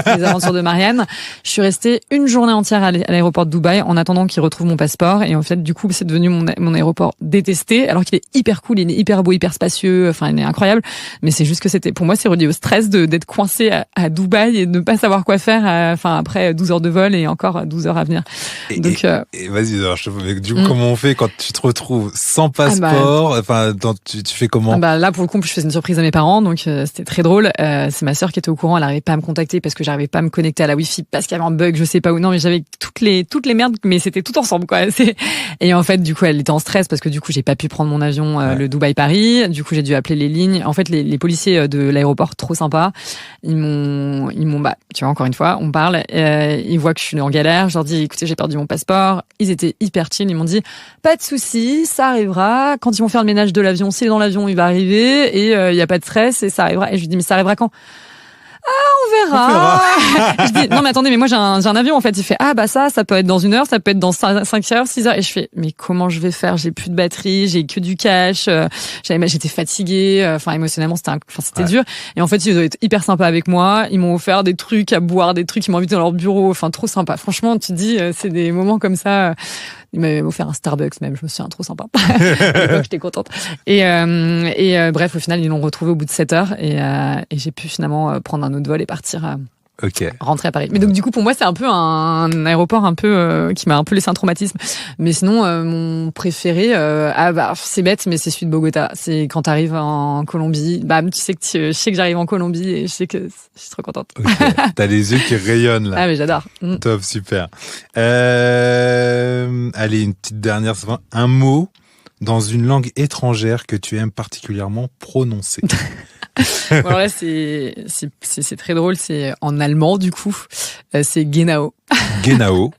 Les aventures de Marianne. Je suis restée une journée entière à l'aéroport de Dubaï en attendant qu'il retrouve mon passeport et en fait du coup c'est devenu mon aéroport détesté alors qu'il est hyper cool, il est hyper beau, hyper spacieux, enfin il est incroyable mais c'est juste que c'était pour moi c'est relié au stress d'être coincé à Dubaï et de ne pas savoir quoi faire après 12 heures de vol et encore 12 heures à venir. Donc et vas-y alors du coup comment on fait quand tu te retrouves sans passeport, tu fais comment? Là pour le coup je faisais une surprise à mes parents donc c'était très drôle. C'est ma sœur qui était au courant, elle n'arrivait pas à me contacter parce que j'arrivais pas à me connecter à la Wi-Fi parce qu'il y avait un bug, je sais pas où. Non mais j'avais toutes les merdes mais c'était tout ensemble quoi. Et en fait du coup elle était en stress parce que du coup j'ai pas pu prendre mon avion le Dubaï-Paris. Du coup j'ai dû appeler les lignes. En fait les policiers de l'aéroport trop sympas, ils m'ont tu vois encore une fois on parle, ils voient que je suis en galère, je leur dis écoutez j'ai perdu mon passeport. Ils étaient hyper chill, ils m'ont dit pas de souci, ça arrivera quand ils vont faire le ménage de l'avion, s'il est dans l'avion il va arriver et il y a pas de stress et ça arrivera. Et je lui dis mais ça arrivera quand? On verra. Je dis, non, mais attendez, mais moi, j'ai un avion, en fait. Il fait, ça peut être dans 1 heure, ça peut être dans 5 heures, 6 heures. Et je fais, mais comment je vais faire? J'ai plus de batterie, j'ai que du cash, j'étais fatiguée, émotionnellement, c'était dur. Et en fait, ils ont été hyper sympas avec moi. Ils m'ont offert des trucs à boire, des trucs, ils m'ont invité dans leur bureau. Trop sympa. Franchement, tu te dis, c'est des moments comme ça. Ils m'avaient offert un Starbucks même, je me souviens, trop sympa. J'étais contente. Et bref, au final, ils l'ont retrouvé au bout de 7 heures et j'ai pu finalement prendre un autre vol et partir rentrer à Paris. Mais donc du coup, pour moi, c'est un peu un aéroport un peu qui m'a un peu laissé un traumatisme. Mais sinon, mon préféré, c'est bête, mais c'est celui de Bogota. C'est quand t'arrives en Colombie, tu sais que je sais que j'arrive en Colombie et je sais que je suis trop contente. Okay. T'as les yeux qui rayonnent là. Ah mais j'adore. Top, super. Allez, une petite dernière. Un mot dans une langue étrangère que tu aimes particulièrement prononcer. Alors là, c'est très drôle. C'est en allemand, du coup. C'est Genau. Genau.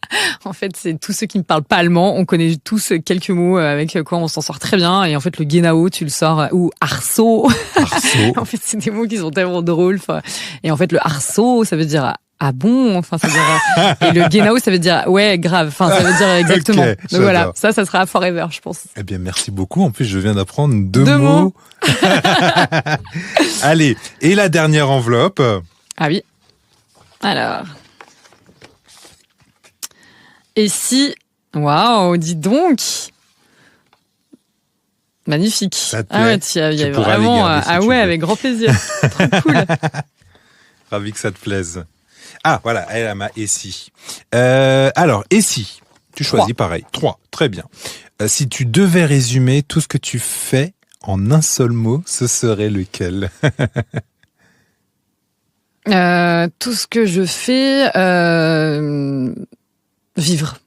En fait, c'est tous ceux qui ne parlent pas allemand. On connaît tous quelques mots avec quoi on s'en sort très bien. Et en fait, le Genau, tu le sors, ou Arso. Arso. En fait, c'est des mots qui sont tellement drôles. Et en fait, le Arso, ça veut dire ah bon, enfin ça veut dire et le genau ça veut dire ouais grave, enfin ça veut dire exactement. Okay, donc voilà, ça sera forever je pense. Eh bien merci beaucoup, en plus je viens d'apprendre deux mots. Allez, et la dernière enveloppe. Ah oui, alors et si waouh dis donc magnifique. Ça te plaît? Ah ouais, il y a vraiment ah ouais avec grand plaisir. Trop cool. Ravi que ça te plaise. Ah voilà, elle a ma et si. Alors et si tu choisis pareil 3, très bien. Si tu devais résumer tout ce que tu fais en un seul mot, ce serait lequel? Tout ce que je fais vivre.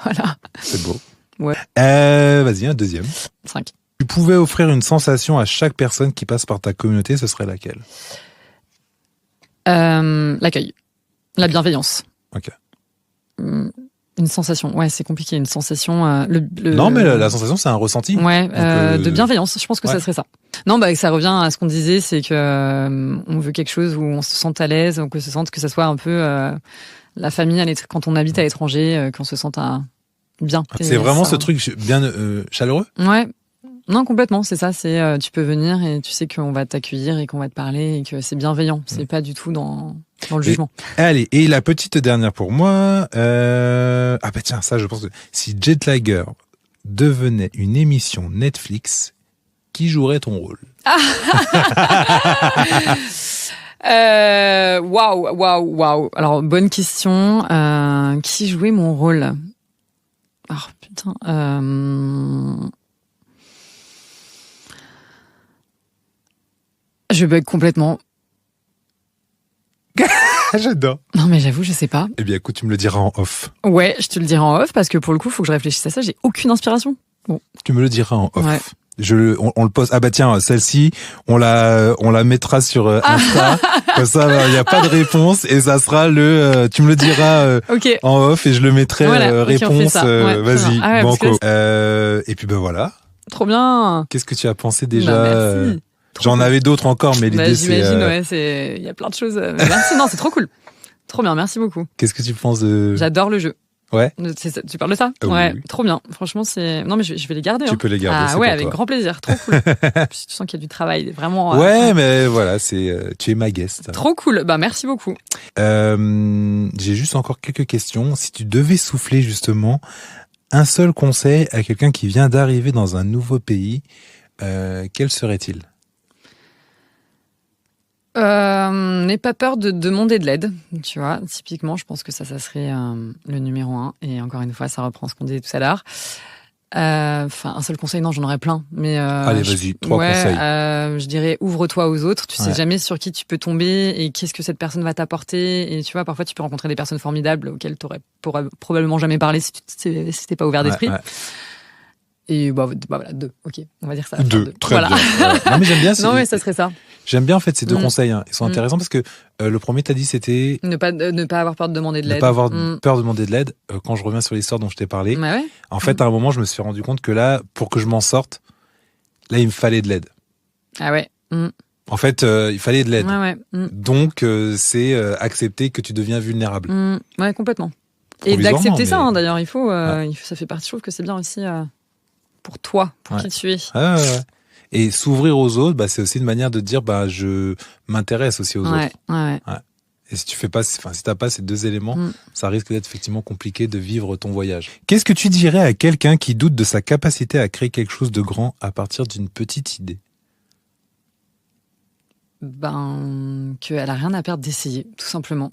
Voilà. C'est beau. Ouais. Vas-y, un deuxième. 5. Tu pouvais offrir une sensation à chaque personne qui passe par ta communauté, ce serait laquelle? L'accueil. La bienveillance. Ok. Une sensation. Ouais, c'est compliqué. Une sensation. Non, mais la sensation, c'est un ressenti. Ouais, de bienveillance. Je pense que ça serait ça. Non, bah, ça revient à ce qu'on disait, c'est que on veut quelque chose où on se sente à l'aise, qu'on se sente que ça soit un peu la famille quand on habite à l'étranger, qu'on se sente bien. C'est vraiment ce truc bien chaleureux. Ouais. Non, complètement, c'est ça. C'est tu peux venir et tu sais qu'on va t'accueillir et qu'on va te parler et que c'est bienveillant. C'est pas du tout dans le jugement. Allez, et la petite dernière pour moi. Ah bah tiens, ça, je pense que si Jetlager devenait une émission Netflix, qui jouerait ton rôle? Waouh. Alors bonne question. Qui jouait mon rôle? Alors putain. Je bug complètement. J'adore. Non mais j'avoue, je sais pas. Eh bien écoute, tu me le diras en off. Ouais, je te le dirai en off parce que pour le coup, faut que je réfléchisse à ça. J'ai aucune inspiration. Bon. Tu me le diras en off. Ouais. On le pose. Ah bah tiens, celle-ci, on la mettra sur Insta. Comme ça, il n'y a pas de réponse et ça sera tu me le diras en off et je le mettrai réponse. Vas-y, banco. Et puis ben voilà. Trop bien. Qu'est-ce que tu as pensé déjà? Merci. J'en avais d'autres encore, mais l'idée c'est. J'imagine, il y a plein de choses. Merci, non, c'est trop cool. Trop bien, merci beaucoup. Qu'est-ce que tu penses de? J'adore le jeu. Ouais. Tu parles de ça? Ouais, oui. Trop bien. Franchement, c'est. Non, mais je vais les garder. Tu peux les garder. Ah ouais, avec grand plaisir. Trop cool. Tu sens qu'il y a du travail, vraiment. Ouais, mais voilà, tu es ma guest. Trop cool. Bah, merci beaucoup. J'ai juste encore quelques questions. Si tu devais souffler justement un seul conseil à quelqu'un qui vient d'arriver dans un nouveau pays, quel serait-il? N'aie pas peur de demander de l'aide, tu vois. Typiquement, je pense que ça serait le numéro 1. Et encore une fois, ça reprend ce qu'on disait tout à l'heure. Enfin, un seul conseil, non, j'en aurais plein. Mais allez, vas-y, 3 conseils. Je dirais, ouvre-toi aux autres. Tu sais jamais sur qui tu peux tomber et qu'est-ce que cette personne va t'apporter. Et tu vois, parfois, tu peux rencontrer des personnes formidables auxquelles t'aurais probablement jamais parlé si t'es pas ouvert d'esprit. Ouais. Et bah voilà, 2. Ok, on va dire ça. 2, très bien. Non mais j'aime bien. Non mais ça serait ça. J'aime bien en fait ces 2 conseils. Ils sont intéressants parce que le premier t'as dit c'était ne pas avoir peur de demander de l'aide. Ne pas avoir peur de demander de l'aide. Quand je reviens sur l'histoire dont je t'ai parlé, en fait à un moment je me suis rendu compte que là, pour que je m'en sorte, là il me fallait de l'aide. Ah ouais. En fait, il fallait de l'aide. Ouais. Donc c'est accepter que tu deviens vulnérable. Ouais, complètement. Et d'accepter ça d'ailleurs, il faut. Ça fait partie. Je trouve que c'est bien aussi. Pour toi, pour qui tu es. Ouais. Et s'ouvrir aux autres, c'est aussi une manière de dire, je m'intéresse aussi aux autres. Ouais. Et si t'as pas ces 2 éléments, ça risque d'être effectivement compliqué de vivre ton voyage. Qu'est-ce que tu dirais à quelqu'un qui doute de sa capacité à créer quelque chose de grand à partir d'une petite idée? Qu'elle a rien à perdre d'essayer, tout simplement.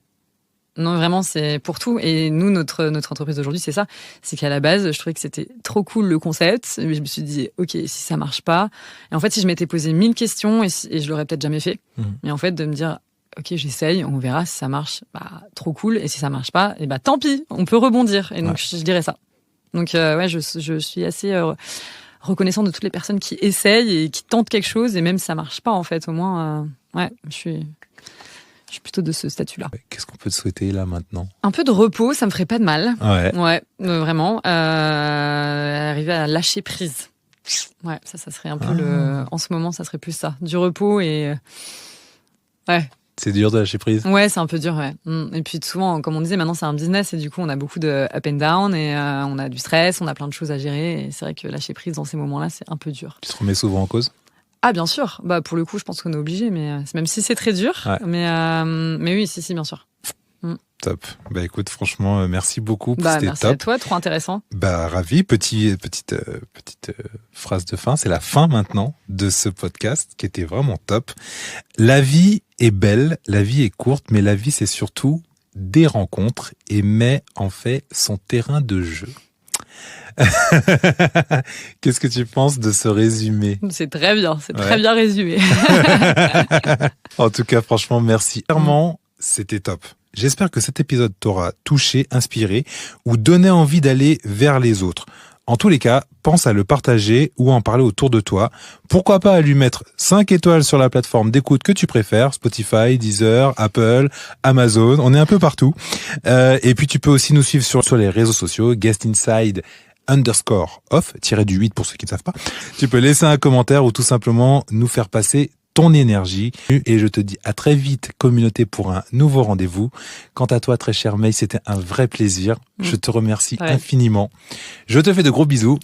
Non, vraiment, c'est pour tout. Et nous, notre entreprise d'aujourd'hui, c'est ça. C'est qu'à la base, je trouvais que c'était trop cool le concept. Mais je me suis dit, ok, si ça marche pas. Et en fait, si je m'étais posé 1000 questions et je l'aurais peut-être jamais fait. Mais en fait, de me dire, ok, j'essaye, on verra si ça marche. Trop cool. Et si ça marche pas, tant pis, on peut rebondir. Et donc, je dirais ça. Donc, je suis assez reconnaissante de toutes les personnes qui essayent et qui tentent quelque chose. Et même si ça marche pas, en fait, au moins, je suis plutôt de ce statut-là. Qu'est-ce qu'on peut te souhaiter là maintenant? Un peu de repos, ça me ferait pas de mal. Ouais, vraiment. Arriver à lâcher prise. Ouais, ça serait un peu en ce moment, ça serait plus ça. Du repos et C'est dur de lâcher prise. Ouais, c'est un peu dur, ouais. Et puis souvent, comme on disait, maintenant c'est un business et du coup on a beaucoup de up and down et on a du stress, on a plein de choses à gérer et c'est vrai que lâcher prise dans ces moments-là, c'est un peu dur. Tu te remets souvent en cause? Ah bien sûr, bah pour le coup, je pense qu'on est obligé, mais même si c'est très dur, Ouais. mais oui, si, bien sûr. Top. Bah écoute, franchement, merci beaucoup. C'était Merci top. à toi, trop intéressant. Bah ravi. Petite phrase de fin. C'est la fin maintenant de ce podcast qui était vraiment top. La vie est belle, la vie est courte, mais la vie c'est surtout des rencontres et met en fait son terrain de jeu. Qu'est-ce que tu penses de ce résumé? C'est très bien, très bien résumé. En tout cas, franchement, merci. Clairement, c'était top. J'espère que cet épisode t'aura touché, inspiré ou donné envie d'aller vers les autres. En tous les cas, pense à le partager ou à en parler autour de toi. Pourquoi pas à lui mettre 5 étoiles sur la plateforme d'écoute que tu préfères, Spotify, Deezer, Apple, Amazon, on est un peu partout. Et puis tu peux aussi nous suivre sur les réseaux sociaux, guestinside_off-8 pour ceux qui ne savent pas. Tu peux laisser un commentaire ou tout simplement nous faire passer ton énergie. Et je te dis à très vite, communauté, pour un nouveau rendez-vous. Quant à toi, très cher May, c'était un vrai plaisir. Je te remercie infiniment. Je te fais de gros bisous.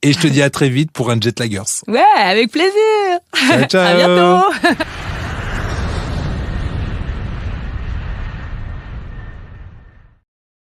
Et je te dis à très vite pour un Jetlaggers. Ouais, avec plaisir. Ciao, ciao. À bientôt.